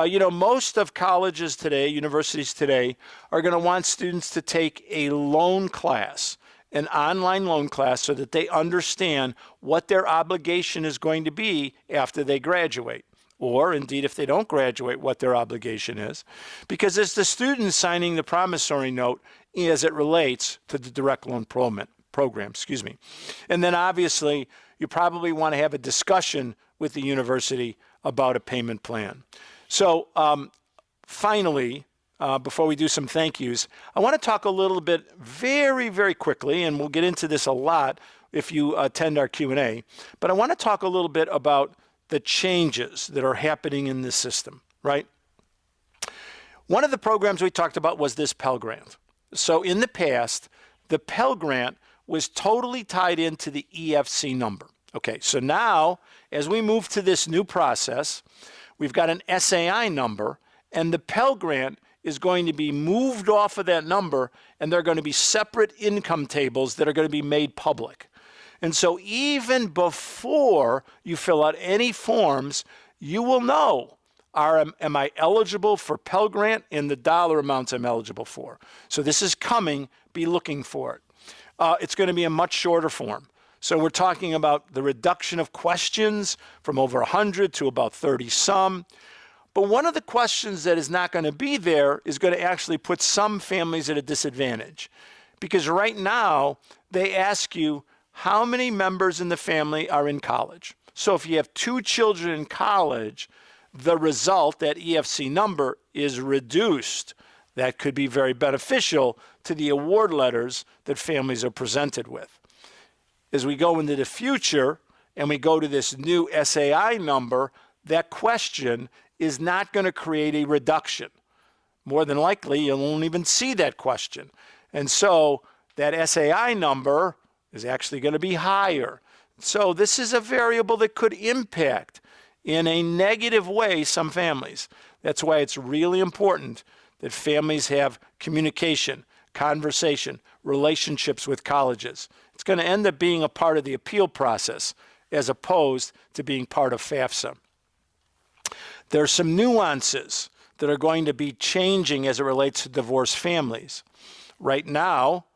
You know, most of colleges today, universities today, are going to want students to take a loan class, an online loan class, so that they understand what their obligation is going to be after they graduate. Or indeed, if they don't graduate, what their obligation is. Because it's the student signing the promissory note as it relates to the direct loan program, And then obviously, you probably want to have a discussion with the university about a payment plan. So finally, before we do some thank yous, I want to talk a little bit very, very quickly, and we'll get into this a lot if you attend our Q&A, but I want to talk a little bit about the changes that are happening in this system, right? One of the programs we talked about was this Pell Grant. So in the past, the Pell Grant was totally tied into the EFC number. Okay, so now, as we move to this new process, we've got an SAI number, and the Pell Grant is going to be moved off of that number, and there are going to be separate income tables that are going to be made public. And so even before you fill out any forms, you will know, am I eligible for Pell Grant and the dollar amounts I'm eligible for. So this is coming, be looking for it. It's going to be a much shorter form. So we're talking about the reduction of questions from over 100 to about 30 some. But one of the questions that is not going to be there is going to actually put some families at a disadvantage. Because right now, they ask you how many members in the family are in college. So if you have 2 children in college, the result, that EFC number, is reduced. That could be very beneficial to the award letters that families are presented with. As we go into the future and we go to this new SAI number, that question is not going to create a reduction. More than likely, you won't even see that question. And so that SAI number is actually going to be higher. So this is a variable that could impact in a negative way some families. That's why it's really important that families have communication, conversation, relationships with colleges. It's going to end up being a part of the appeal process as opposed to being part of Fafsa. There are some nuances that are going to be changing as it relates to divorced families. Right now,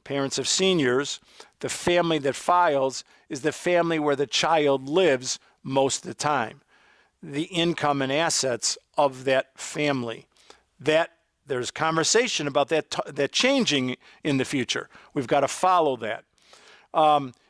parents of seniors, the family that files is the family where the child lives most of the time. The income and assets of that family. There's conversation about that changing in the future. We've got to follow that.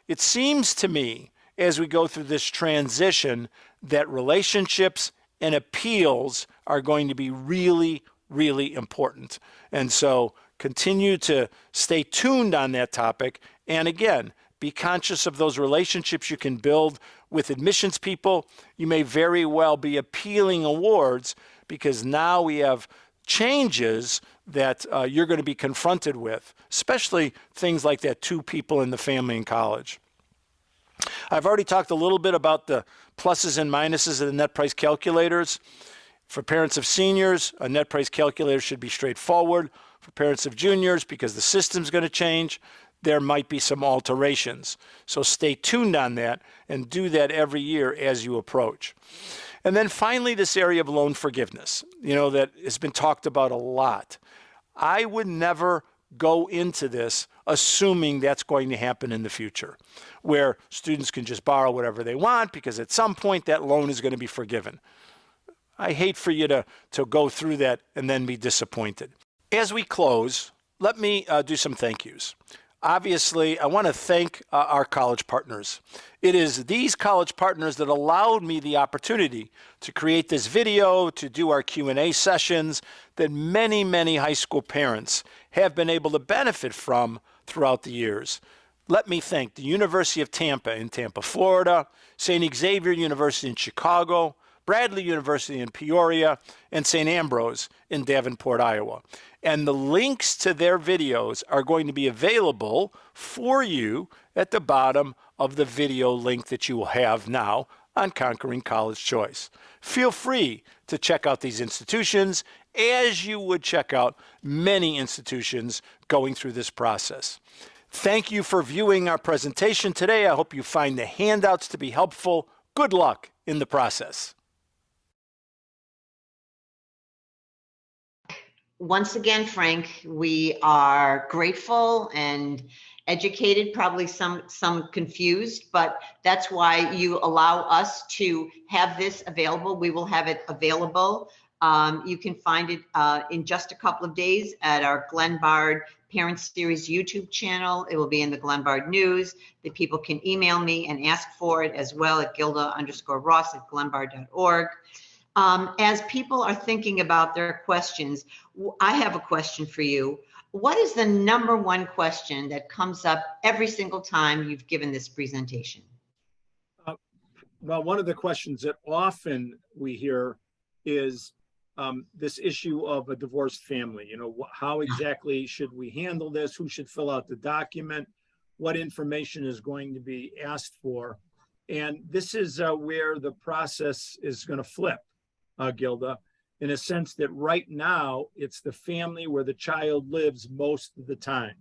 It seems to me, as we go through this transition, that relationships and appeals are going to be really, really important. And so continue to stay tuned on that topic. And again, be conscious of those relationships you can build with admissions people. You may very well be appealing awards because now we have changes that you're going to be confronted with, especially things like that 2 people in the family in college. I've already talked a little bit about the pluses and minuses of the net price calculators. For parents of seniors, a net price calculator should be straightforward. For parents of juniors, because the system's going to change, there might be some alterations. So stay tuned on that and do that every year as you approach. And then finally, this area of loan forgiveness, that has been talked about a lot. I would never go into this assuming that's going to happen in the future, where students can just borrow whatever they want because at some point that loan is going to be forgiven. I hate for you to go through that and then be disappointed. As we close, let me do some thank yous. Obviously, I want to thank our college partners. It is these college partners that allowed me the opportunity to create this video, to do our Q&A sessions that many, many high school parents have been able to benefit from throughout the years. Let me thank the University of Tampa in Tampa, Florida, St. Xavier University in Chicago, Bradley University in Peoria, and St. Ambrose in Davenport, Iowa. And the links to their videos are going to be available for you at the bottom of the video link that you will have now on Conquering College Choice. Feel free to check out these institutions as you would check out many institutions going through this process. Thank you for viewing our presentation today. I hope you find the handouts to be helpful. Good luck in the process. Once again, Frank, we are grateful and educated, probably some confused, but that's why you allow us to have this available. We will have it available. You can find it in just a couple of days at our Glenbard Parent Series YouTube channel. It will be in the Glenbard News. The people can email me and ask for it as well at gilda_ross@glenbard.org. As people are thinking about their questions, I have a question for you. What is the number one question that comes up every single time you've given this presentation? Well, one of the questions that often we hear is this issue of a divorced family. How exactly should we handle this? Who should fill out the document? What information is going to be asked for? And this is where the process is going to flip. Gilda, in a sense that right now it's the family where the child lives most of the time.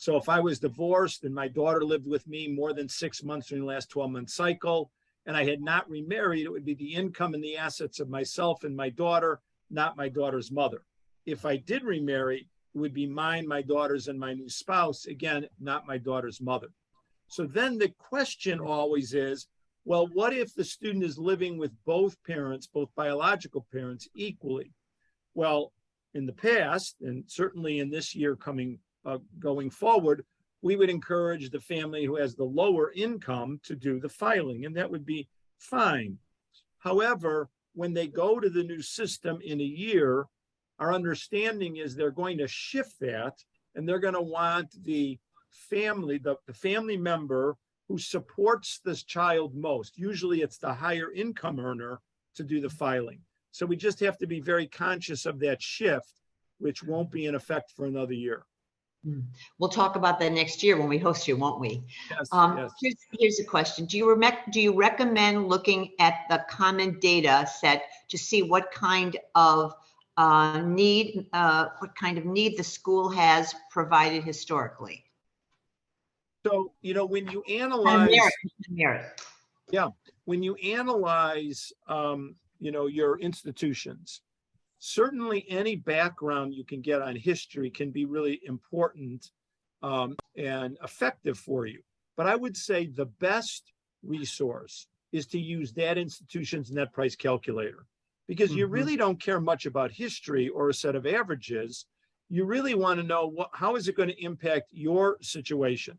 So if I was divorced and my daughter lived with me more than 6 months during the last 12-month cycle, and I had not remarried, it would be the income and the assets of myself and my daughter, not my daughter's mother. If I did remarry, it would be mine, my daughter's, and my new spouse, again, not my daughter's mother. So then the question always is, well, what if the student is living with both parents, both biological parents, equally? Well, in the past, and certainly in this year going forward, we would encourage the family who has the lower income to do the filing, and that would be fine. However, when they go to the new system in a year, our understanding is they're going to shift that, and they're going to want the family, the family member who supports this child most. Usually it's the higher income earner to do the filing. So we just have to be very conscious of that shift, which won't be in effect for another year. We'll talk about that next year when we host you, won't we? Yes, yes. Here's a question. Do you recommend looking at the common data set to see what kind of need the school has provided historically? So, when you analyze, merit. yeah, when you analyze, your institutions, certainly any background you can get on history can be really important and effective for you. But I would say the best resource is to use that institution's net price calculator, because you really don't care much about history or a set of averages. You really want to know how is it going to impact your situation.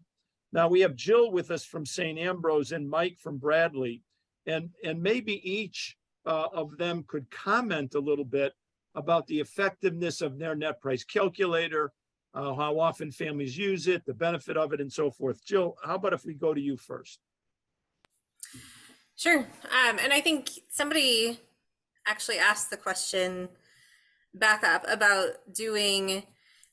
Now we have Jill with us from St. Ambrose and Mike from Bradley, and maybe each of them could comment a little bit about the effectiveness of their net price calculator, how often families use it, the benefit of it, and so forth. Jill, how about if we go to you first? Sure. And I think somebody actually asked the question back up about doing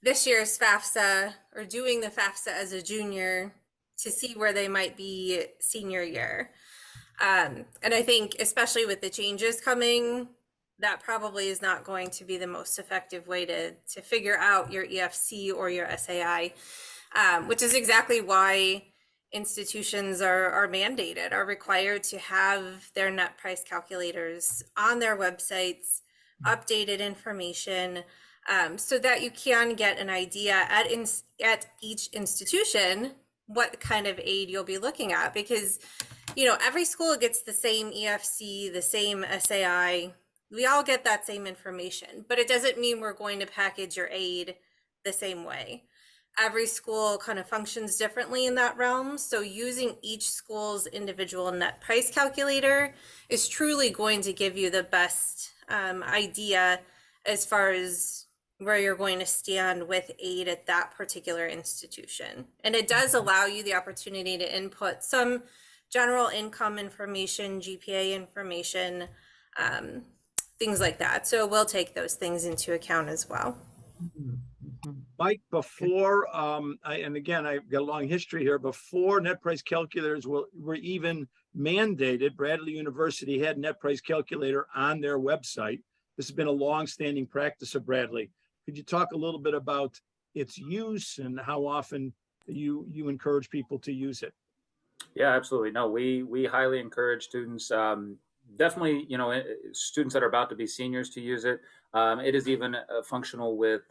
this year's Fafsa or doing the Fafsa as a junior to see where they might be senior year. And I think especially with the changes coming, that probably is not going to be the most effective way to figure out your EFC or your SAI, which is exactly why institutions are mandated, are required to have their net price calculators on their websites, updated information, so that you can get an idea at each institution what kind of aid you'll be looking at. Because, every school gets the same EFC, the same SAI. We all get that same information, but it doesn't mean we're going to package your aid the same way. Every school kind of functions differently in that realm. So using each school's individual net price calculator is truly going to give you the best idea as far as where you're going to stand with aid at that particular institution. And it does allow you the opportunity to input some general income information, GPA information, things like that. So we'll take those things into account as well. Mike, before, and again, I've got a long history here, before net price calculators were even mandated, Bradley University had net price calculator on their website. This has been a long-standing practice of Bradley. Could you talk a little bit about its use and how often you encourage people to use it? Yeah, absolutely. No, we highly encourage students, definitely, students that are about to be seniors to use it. It is even functional with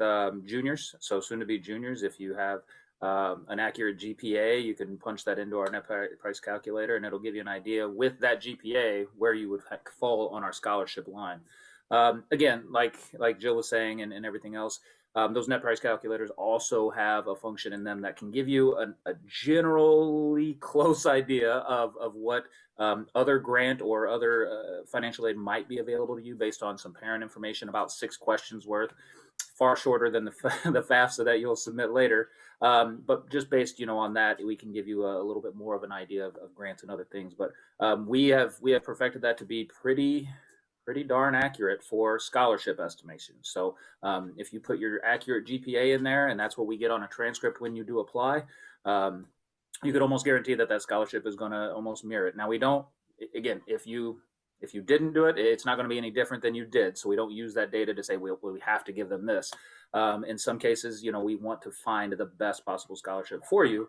juniors, so soon to be juniors. If you have an accurate GPA, you can punch that into our net price calculator, and it'll give you an idea with that GPA where you would fall on our scholarship line. Again, like Jill was saying, and everything else, those net price calculators also have a function in them that can give you a generally close idea of what other grant or other financial aid might be available to you based on some parent information, about 6 questions worth, far shorter than the FAFSA that you'll submit later. But just based, on that, we can give you a little bit more of an idea of grants and other things. But we have perfected that to be pretty darn accurate for scholarship estimations. So if you put your accurate GPA in there, and that's what we get on a transcript when you do apply, you could almost guarantee that scholarship is going to almost mirror it. Now, we don't, again, if you If you didn't do it, it's not going to be any different than you did. So we don't use that data to say we have to give them this. In some cases, we want to find the best possible scholarship for you.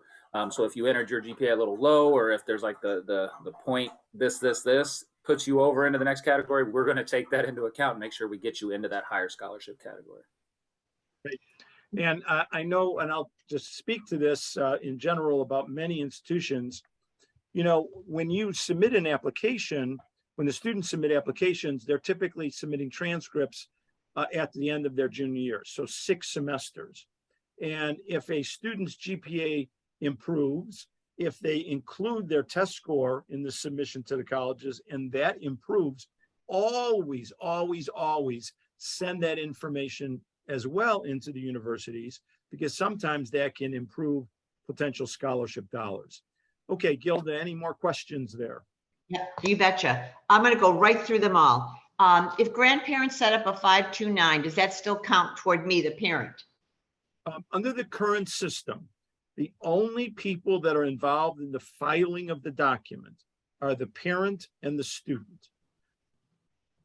So if you entered your GPA a little low, or if there's like the point this puts you over into the next category, we're going to take that into account and make sure we get you into that higher scholarship category. Right. And I know, and I'll just speak to this in general about many institutions. When you submit an application, when the students submit applications, they're typically submitting transcripts at the end of their junior year, so 6 semesters. And if a student's GPA improves, if they include their test score in the submission to the colleges and that improves, always, always, always send that information as well into the universities, because sometimes that can improve potential scholarship dollars. Okay, Gilda, any more questions there? Yeah, you betcha. I'm going to go right through them all. If grandparents set up a 529, does that still count toward me, the parent? Under the current system, the only people that are involved in the filing of the document are the parent and the student.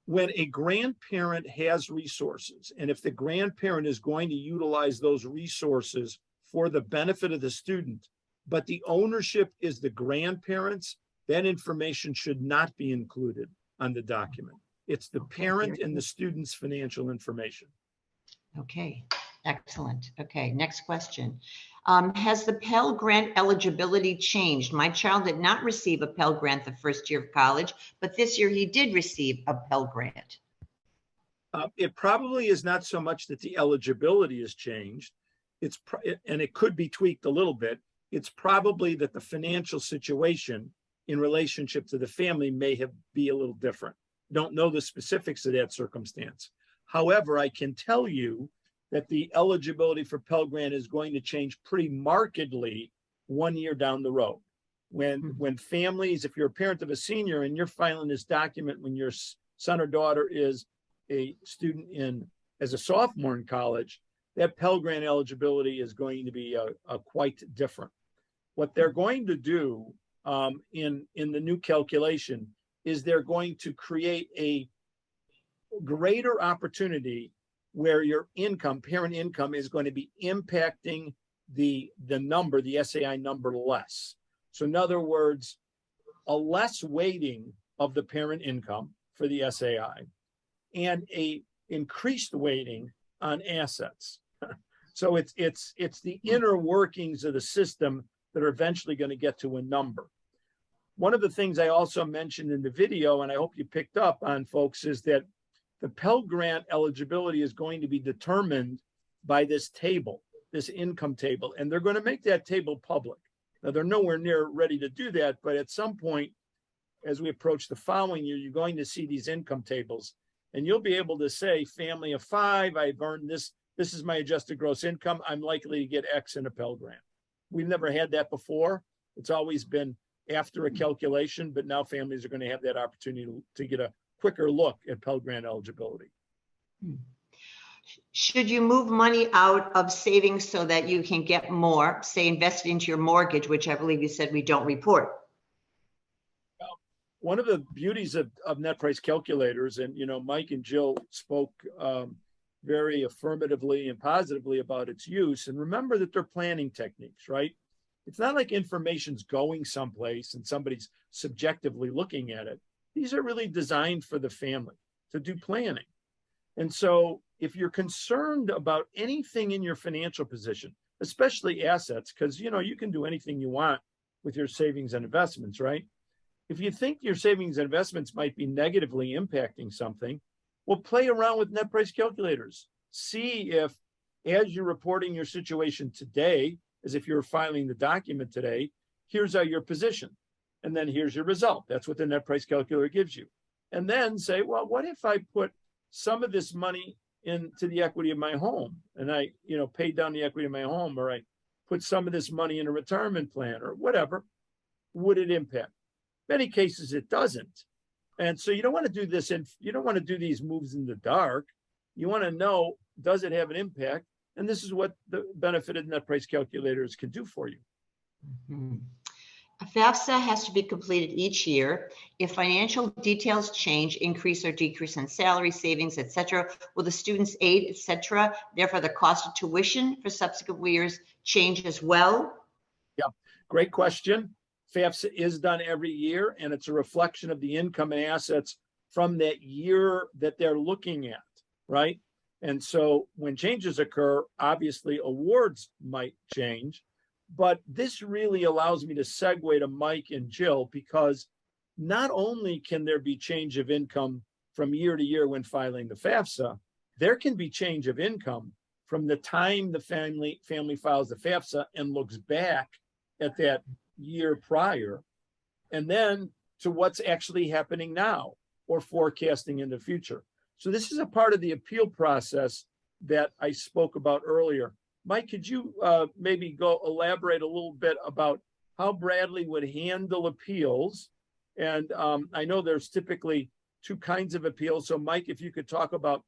When a grandparent has resources, and if the grandparent is going to utilize those resources for the benefit of the student, but the ownership is the grandparents, that information should not be included on the document. It's the parent and the student's financial information. Okay, excellent. Okay, next question. Has the Pell Grant eligibility changed? My child did not receive a Pell Grant the first year of college, but this year he did receive a Pell Grant. It probably is not so much that the eligibility has changed. And it could be tweaked a little bit. It's probably that the financial situation in relationship to the family may be a little different. Don't know the specifics of that circumstance. However, I can tell you that the eligibility for Pell Grant is going to change pretty markedly 1 year down the road. When families, if you're a parent of a senior and you're filing this document when your son or daughter is a student as a sophomore in college, that Pell Grant eligibility is going to be quite different. What they're going to do in the new calculation is they're going to create a greater opportunity where your income, parent income, is going to be impacting the number, the SAI number, less. So in other words, a less weighting of the parent income for the SAI and a increased weighting on assets. So it's the inner workings of the system that are eventually going to get to a number. One of the things I also mentioned in the video, and I hope you picked up on, folks, is that the Pell Grant eligibility is going to be determined by this table, this income table, and they're going to make that table public. Now, they're nowhere near ready to do that, but at some point, as we approach the following year, you're going to see these income tables, and you'll be able to say, family of 5, I've earned this. This is my adjusted gross income. I'm likely to get X in a Pell Grant. We've never had that before. It's always been after a calculation, but now families are going to have that opportunity to get a quicker look at Pell Grant eligibility. Should you move money out of savings so that you can get more, say invested into your mortgage, which I believe you said we don't report? One of the beauties of net price calculators, and Mike and Jill spoke very affirmatively and positively about its use. And remember that they're planning techniques, right? It's not like information's going someplace and somebody's subjectively looking at it. These are really designed for the family to do planning. And so if you're concerned about anything in your financial position, especially assets, because you can do anything you want with your savings and investments, right? If you think your savings and investments might be negatively impacting something, well, play around with net price calculators. See if, as you're reporting your situation today, as if you're filing the document today, here's how you're positioned. And then here's your result. That's what the net price calculator gives you. And then say, well, what if I put some of this money into the equity of my home and I, paid down the equity of my home, or I put some of this money in a retirement plan or whatever, would it impact? Many cases it doesn't. And so you don't want to do this, and you don't want to do these moves in the dark. You want to know, does it have an impact? And this is what the benefit of net price calculators can do for you. Mm-hmm. A FAFSA has to be completed each year. If financial details change, increase or decrease in salary, savings, etc., will the student's aid, etc., therefore the cost of tuition for subsequent years change as well? Yeah, great question. FAFSA is done every year, and it's a reflection of the income and assets from that year that they're looking at, right? And so when changes occur, obviously awards might change, but this really allows me to segue to Mike and Jill, because not only can there be change of income from year to year when filing the FAFSA, there can be change of income from the time the family files the FAFSA and looks back at that year prior, and then to what's actually happening now or forecasting in the future. So this is a part of the appeal process that I spoke about earlier. Mike, could you maybe go elaborate a little bit about how Bradley would handle appeals? And I know there's typically two kinds of appeals. So Mike, if you could talk about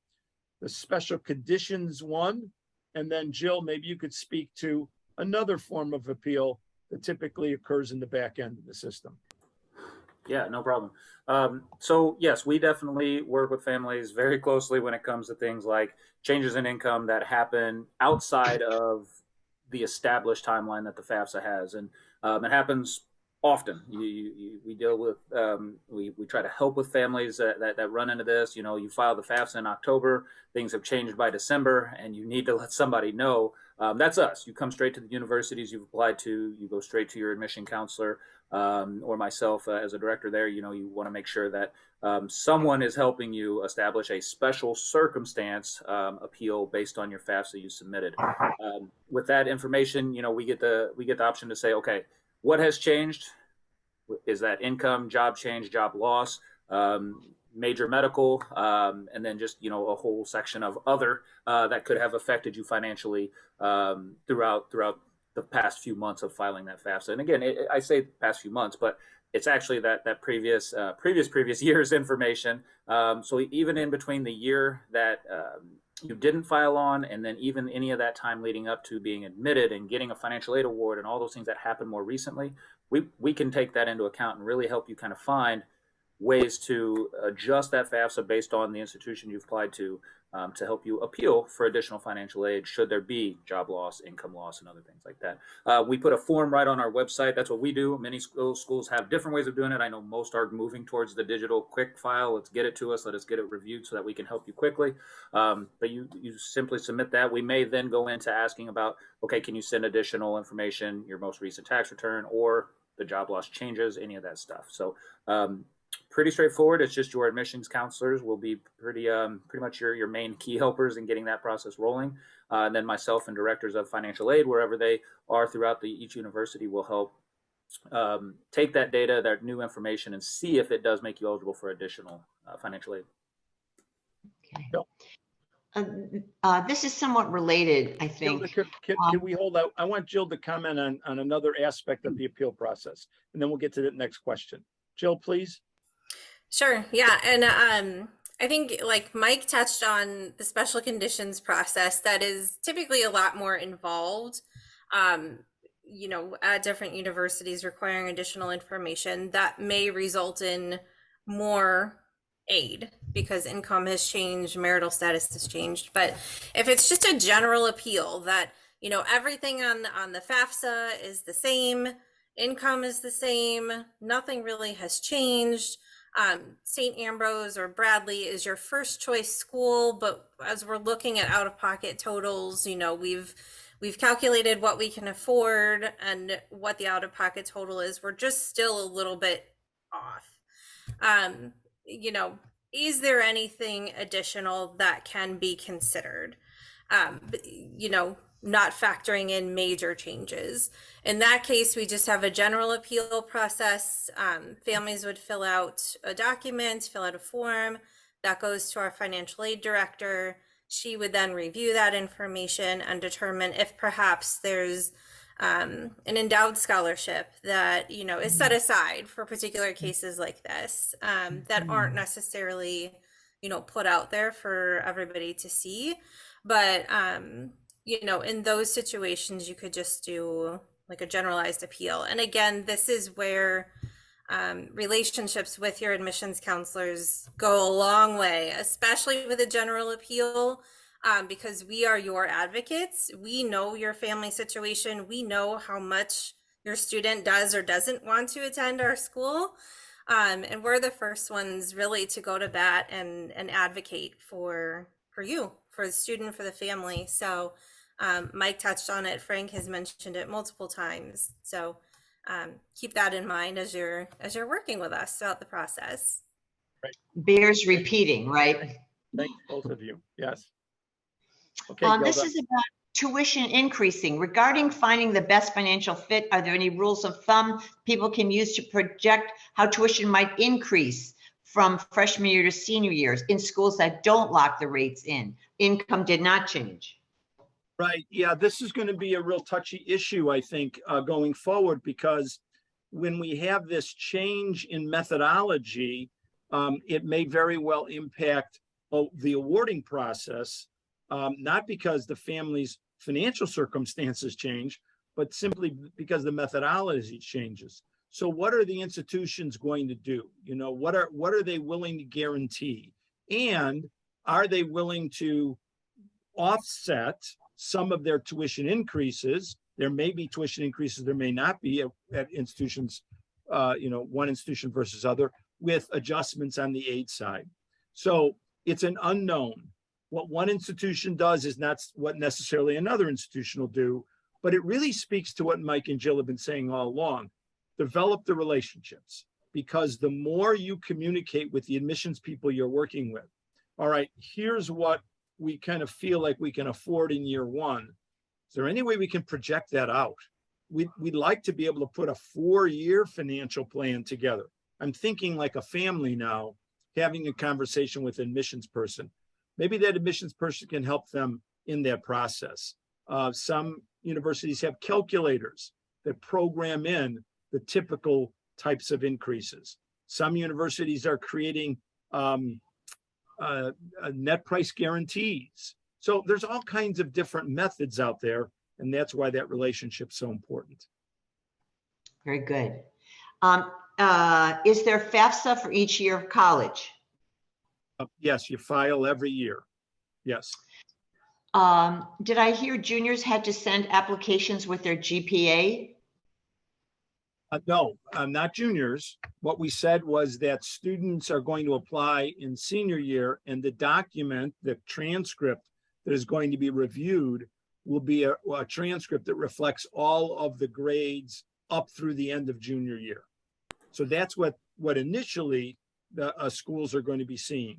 the special conditions one, and then Jill, maybe you could speak to another form of appeal that typically occurs in the back end of the system. Yeah, no problem. So yes, we definitely work with families very closely when it comes to things like changes in income that happen outside of the established timeline that the FAFSA has. And it happens often. We deal with, we try to help with families that run into this. You know, you file the FAFSA in October, things have changed by December, and you need to let somebody know. That's us. You come straight to the universities you've applied to, you go straight to your admission counselor, or myself as a director there. You know, you want to make sure that someone is helping you establish a special circumstance appeal based on your FAFSA you submitted. With that information, you know, we get the option to say, okay, what has changed? Is that income, job change, job loss, major medical, and then just, you know, a whole section of other that could have affected you financially throughout the past few months of filing that FAFSA. And again, I say past few months, but it's actually that previous year's information. So even in between the year that you didn't file on, and then even any of that time leading up to being admitted and getting a financial aid award and all those things that happened more recently, we can take that into account and really help you kind of find ways to adjust that FAFSA based on the institution you've applied to help you appeal for additional financial aid should there be job loss, income loss, and other things like that. We put a form right on our website. That's what we do. Many schools have different ways of doing it. I know most are moving towards the digital quick file. Let's get it to us. Let us get it reviewed so that we can help you quickly. But you simply submit that. We may then go into asking about, okay, can you send additional information, your most recent tax return or the job loss changes, any of that stuff. So pretty straightforward. It's just your admissions counselors will be pretty much your main key helpers in getting that process rolling. And then myself and directors of financial aid, wherever they are throughout each university, will help take that data, that new information, and see if it does make you eligible for additional financial aid. Okay. This is somewhat related, I think. Jill, can we hold out? I want Jill to comment on another aspect of the appeal process, and then we'll get to the next question. Jill, please. Sure. Yeah. And I think like Mike touched on the special conditions process that is typically a lot more involved, you know, at different universities requiring additional information that may result in more aid because income has changed, marital status has changed. But if it's just a general appeal that, you know, everything on the FAFSA is the same, income is the same, nothing really has changed. St. Ambrose or Bradley is your first choice school, but as we're looking at out-of-pocket totals, you know, we've calculated what we can afford and what the out-of-pocket total is. We're just still a little bit off. You know, is there anything additional that can be considered? You know, not factoring in major changes. In that case, we just have a general appeal process. Families would fill out a document, fill out a form that goes to our financial aid director. She would then review that information and determine if perhaps there's an endowed scholarship that, you know, is set aside for particular cases like this that aren't necessarily, you know, put out there for everybody to see. But you know, in those situations, you could just do like a generalized appeal. And again, this is where relationships with your admissions counselors go a long way, especially with a general appeal, because we are your advocates. We know your family situation. We know how much your student does or doesn't want to attend our school. And we're the first ones really to go to bat and advocate for you, for the student, for the family. So Mike touched on it. Frank has mentioned it multiple times. So keep that in mind as you're working with us throughout the process. Right. Bears repeating, right? Thanks, both of you. Yes. Okay, this is about tuition increasing. Regarding finding the best financial fit, are there any rules of thumb people can use to project how tuition might increase from freshman year to senior years in schools that don't lock the rates in? Income did not change. Right. Yeah, this is going to be a real touchy issue, I think, going forward, because when we have this change in methodology, it may very well impact the awarding process, not because the family's financial circumstances change, but simply because the methodology changes. So what are the institutions going to do? You know, what are they willing to guarantee? And are they willing to offset some of their tuition increases? There may be tuition increases, there may not be at institutions, one institution versus other, with adjustments on the aid side. So it's an unknown. What one institution does is not what necessarily another institution will do, but it really speaks to what Mike and Jill have been saying all along. Develop the relationships, because the more you communicate with the admissions people you're working with, all right, here's what we kind of feel like we can afford in year one. Is there any way we can project that out? We'd like to be able to put a 4-year financial plan together. I'm thinking like a family now, having a conversation with an admissions person. Maybe that admissions person can help them in that process. Some universities have calculators that program in the typical types of increases. Some universities are creating net price guarantees. So there's all kinds of different methods out there, and that's why that relationship's so important. Very good. Is there FAFSA for each year of college? Yes, you file every year. Yes. Did I hear juniors had to send applications with their GPA? No, not juniors. What we said was that students are going to apply in senior year, and the document, the transcript that is going to be reviewed will be a transcript that reflects all of the grades up through the end of junior year. So that's what initially the schools are going to be seeing.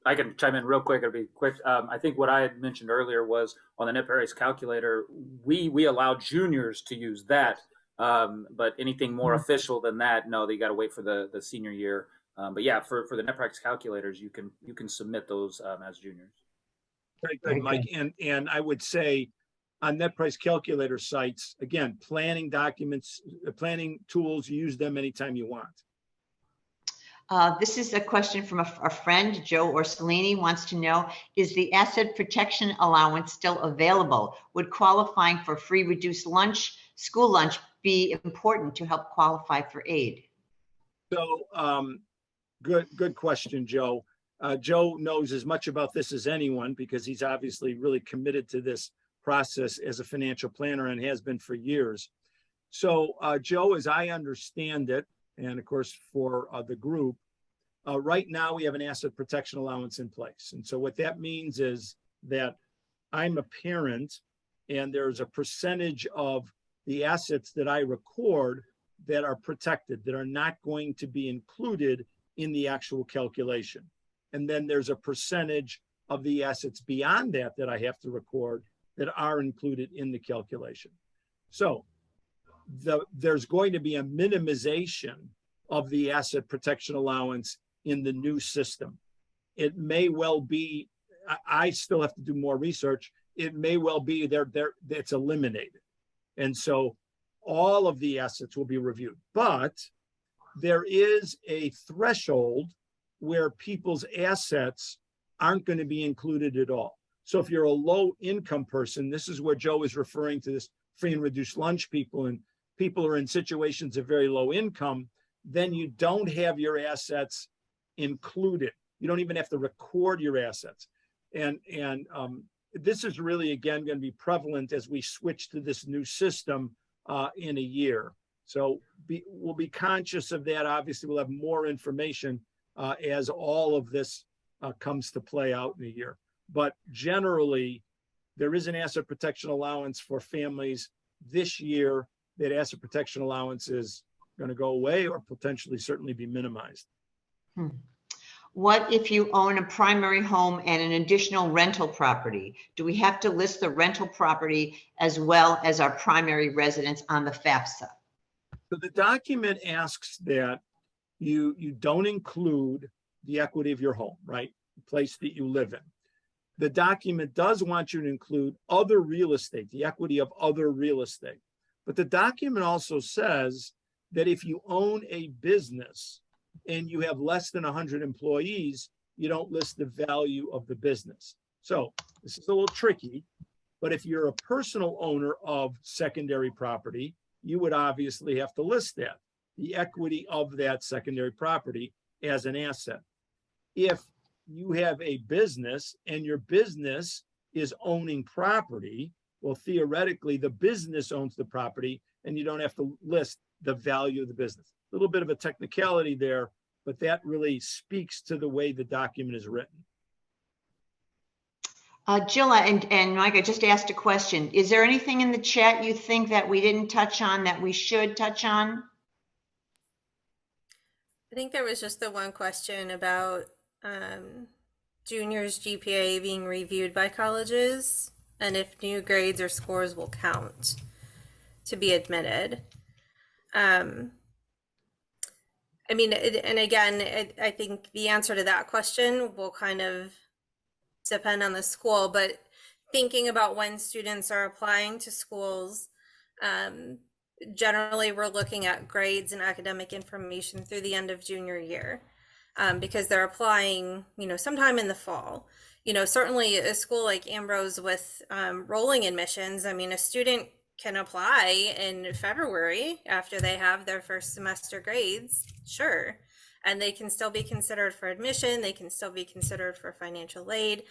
I can chime in real quick. It'll be quick. I think what I had mentioned earlier was on the net price calculator, we allow juniors to use that, but anything more official than that, no, they got to wait for the senior year. But yeah, for the net price calculators, you can submit those as juniors. Very good, Mike. And I would say on net price calculator sites, again, planning documents, planning tools, use them anytime you want. This is a question from a friend, Joe Orsolini, wants to know, is the asset protection allowance still available? Would qualifying for free reduced lunch, school lunch, be important to help qualify for aid? So good question, Joe. Joe knows as much about this as anyone, because he's obviously really committed to this process as a financial planner and has been for years. So Joe, as I understand it, and of course for the group, right now we have an asset protection allowance in place. And so what that means is that I'm a parent and there's a percentage of the assets that I record that are protected, that are not going to be included in the actual calculation. And then there's a percentage of the assets beyond that I have to record that are included in the calculation. So there's going to be a minimization of the asset protection allowance in the new system. It may well be, I still have to do more research. It may well be it's eliminated. And so all of the assets will be reviewed, but there is a threshold where people's assets aren't going to be included at all. So if you're a low income person, this is where Joe is referring to this free and reduced lunch people, and people are in situations of very low income, then you don't have your assets included. You don't even have to record your assets. And this is really, again, going to be prevalent as we switch to this new system in a year. So we'll be conscious of that. Obviously, we'll have more information as all of this comes to play out in a year. But generally, there is an asset protection allowance for families this year. That asset protection allowance is going to go away or potentially certainly be minimized. What if you own a primary home and an additional rental property? Do we have to list the rental property as well as our primary residence on the Fafsa? So the document asks that you don't include the equity of your home, right? The place that you live in. The document does want you to include other real estate, the equity of other real estate. But the document also says that if you own a business and you have less than 100 employees, you don't list the value of the business. So this is a little tricky, but if you're a personal owner of secondary property, you would obviously have to list that, the equity of that secondary property as an asset. If you have a business and your business is owning property, well, theoretically, the business owns the property and you don't have to list the value of the business. A little bit of a technicality there, but that really speaks to the way the document is written. Jill and Mike, I just asked a question. Is there anything in the chat you think that we didn't touch on that we should touch on? I think there was just the one question about juniors' GPA being reviewed by colleges and if new grades or scores will count to be admitted. I mean, and again, I think the answer to that question will kind of depend on the school, but thinking about when students are applying to schools, generally we're looking at grades and academic information through the end of junior year, because they're applying, sometime in the fall. Certainly a school like Ambrose with rolling admissions, I mean, a student can apply in February after they have their first semester grades, sure. And they can still be considered for admission. They can still be considered for financial aid.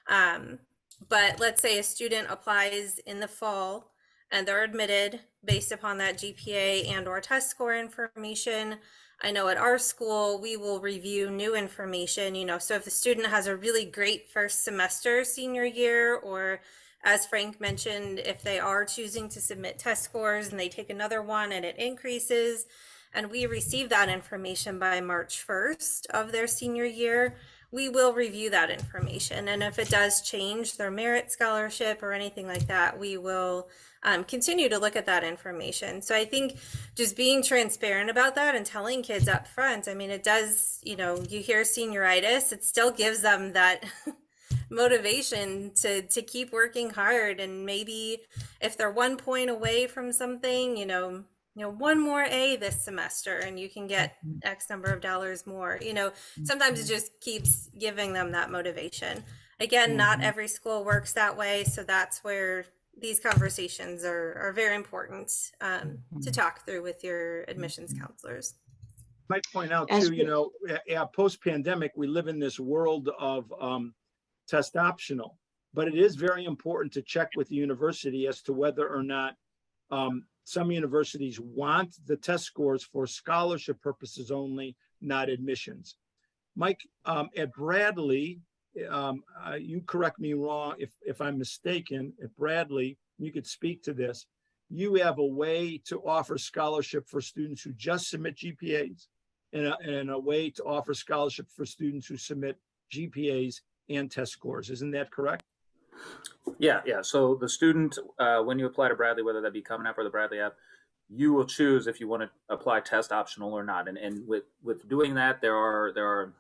But let's say a student applies in the fall and they're admitted based upon that GPA and or test score information. I know at our school, we will review new information, so if the student has a really great first semester senior year, or as Frank mentioned, if they are choosing to submit test scores and they take another one and it increases, and we receive that information by March 1st of their senior year, we will review that information. And if it does change their merit scholarship or anything like that, we will continue to look at that information. So I think just being transparent about that and telling kids up front, I mean, it does, you hear senioritis, it still gives them that motivation to keep working hard. And maybe if they're 1 point away from something, one more A this semester and you can get X number of dollars more, sometimes it just keeps giving them that motivation. Again, not every school works that way. So that's where these conversations are very important to talk through with your admissions counselors. I might point out too, post-pandemic, we live in this world of test optional, but it is very important to check with the university as to whether or not some universities want the test scores for scholarship purposes only, not admissions. Mike, at Bradley, you correct me wrong if I'm mistaken, at Bradley, you could speak to this, you have a way to offer scholarship for students who just submit GPAs and a way to offer scholarship for students who submit GPAs and test scores. Isn't that correct? Yeah. So the student, when you apply to Bradley, whether that be Common App or the Bradley app, you will choose if you want to apply test optional or not. And with doing that, there are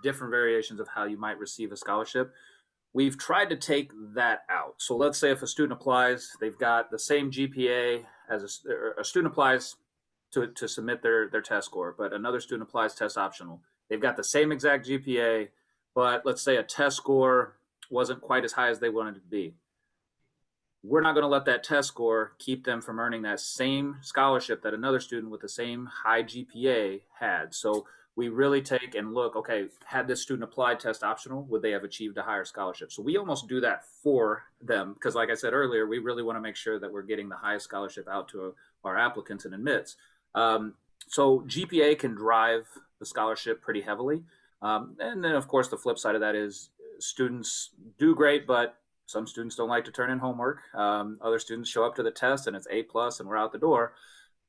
different variations of how you might receive a scholarship. We've tried to take that out. So let's say if a student applies, they've got the same GPA as a student applies to submit their test score, but another student applies test optional. They've got the same exact GPA, but let's say a test score wasn't quite as high as they wanted it to be. We're not going to let that test score keep them from earning that same scholarship that another student with the same high GPA had. So we really take and look, okay, had this student applied test optional, would they have achieved a higher scholarship? So we almost do that for them because, like I said earlier, we really want to make sure that we're getting the highest scholarship out to our applicants and admits. So GPA can drive the scholarship pretty heavily. And then, of course, the flip side of that is students do great, but some students don't like to turn in homework. Other students show up to the test and it's A+ and we're out the door.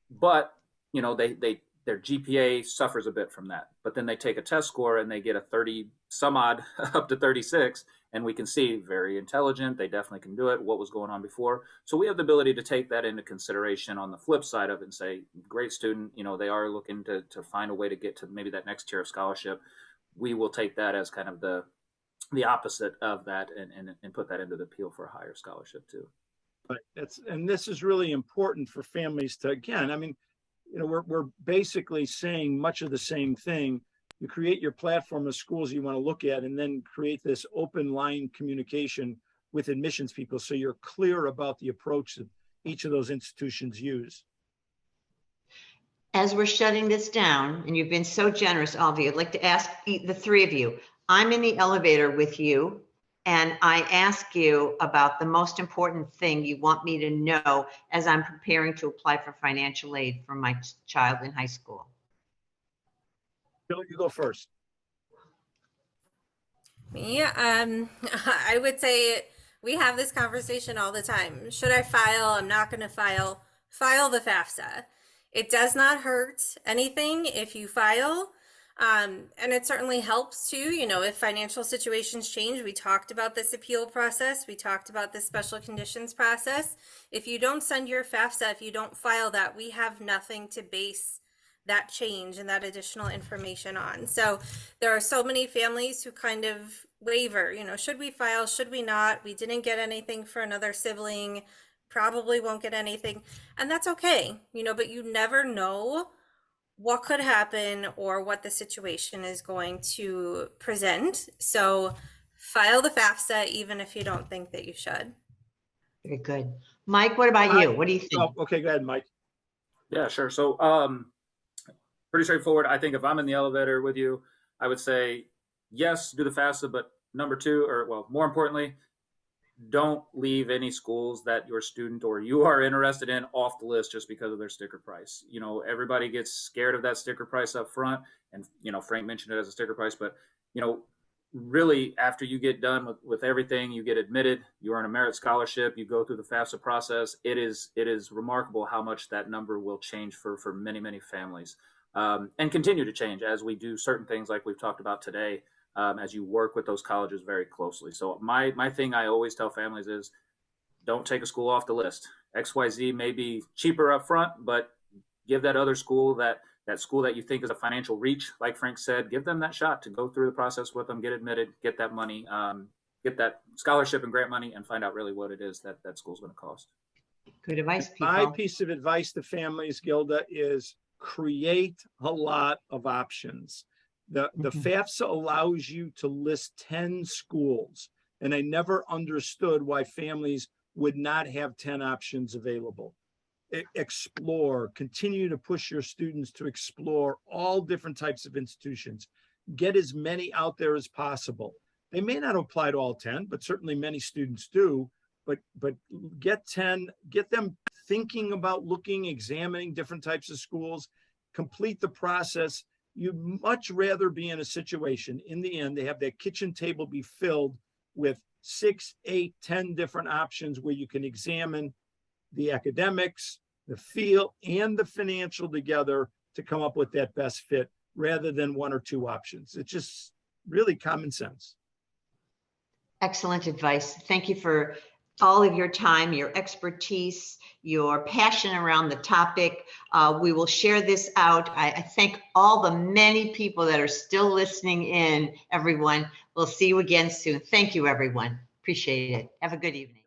But, you know, their GPA suffers a bit from that. But then they take a test score and they get a 30 some odd up to 36. And we can see very intelligent. They definitely can do it. What was going on before? So we have the ability to take that into consideration on the flip side of it and say, great student, you know, they are looking to find a way to get to maybe that next tier of scholarship. We will take that as kind of the opposite of that and put that into the appeal for a higher scholarship too. But and this is really important for families to, again, I mean, you know, we're basically saying much of the same thing. You create your platform of schools you want to look at, and then create this open line communication with admissions people so you're clear about the approach that each of those institutions use. As we're shutting this down, and you've been so generous, all of you, I'd like to ask the three of you. I'm in the elevator with you, and I ask you about the most important thing you want me to know as I'm preparing to apply for financial aid for my child in high school. Bill, you go first. Yeah, I would say we have this conversation all the time. Should I file? I'm not going to file. File the FAFSA. It does not hurt anything if you file. And it certainly helps too, you know, if financial situations change. We talked about this appeal process. We talked about this special conditions process. If you don't send your FAFSA, if you don't file that, we have nothing to base that change and that additional information on. So there are so many families who kind of waver, you know, should we file? Should we not? We didn't get anything for another sibling, probably won't get anything. And that's okay, you know, but you never know what could happen or what the situation is going to present. So file the FAFSA, even if you don't think that you should. Very good. Mike, what about you? What do you think? Oh, okay, go ahead, Mike. Yeah, sure. So pretty straightforward. I think if I'm in the elevator with you, I would say, yes, do the FAFSA, but number two, or well, more importantly, don't leave any schools that your student or you are interested in off the list just because of their sticker price. You know, everybody gets scared of that sticker price up front. And, you know, Frank mentioned it as a sticker price, but, you know, really after you get done with everything, you get admitted, you earn a merit scholarship, you go through the FAFSA process. It is remarkable how much that number will change for many, many families and continue to change as we do certain things like we've talked about today. As you work with those colleges very closely. So my thing I always tell families is don't take a school off the list. XYZ may be cheaper up front, but give that other school, that school that you think is a financial reach, like Frank said, give them that shot to go through the process with them, get admitted, get that money, get that scholarship and grant money, and find out really what it is that school's going to cost. Good advice, people. My piece of advice to families, Gilda, is create a lot of options. The FAFSA allows you to list 10 schools, and I never understood why families would not have 10 options available. Explore, continue to push your students to explore all different types of institutions. Get as many out there as possible. They may not apply to all 10, but certainly many students do. But get 10, get them thinking about looking, examining different types of schools, complete the process. You'd much rather be in a situation, in the end, they have that kitchen table be filled with 6, 8, 10 different options where you can examine the academics, the feel, and the financial together to come up with that best fit rather than 1 or 2 options. It's just really common sense. Excellent advice. Thank you for all of your time, your expertise, your passion around the topic. We will share this out. I thank all the many people that are still listening in, everyone. We'll see you again soon. Thank you, everyone. Appreciate it. Have a good evening.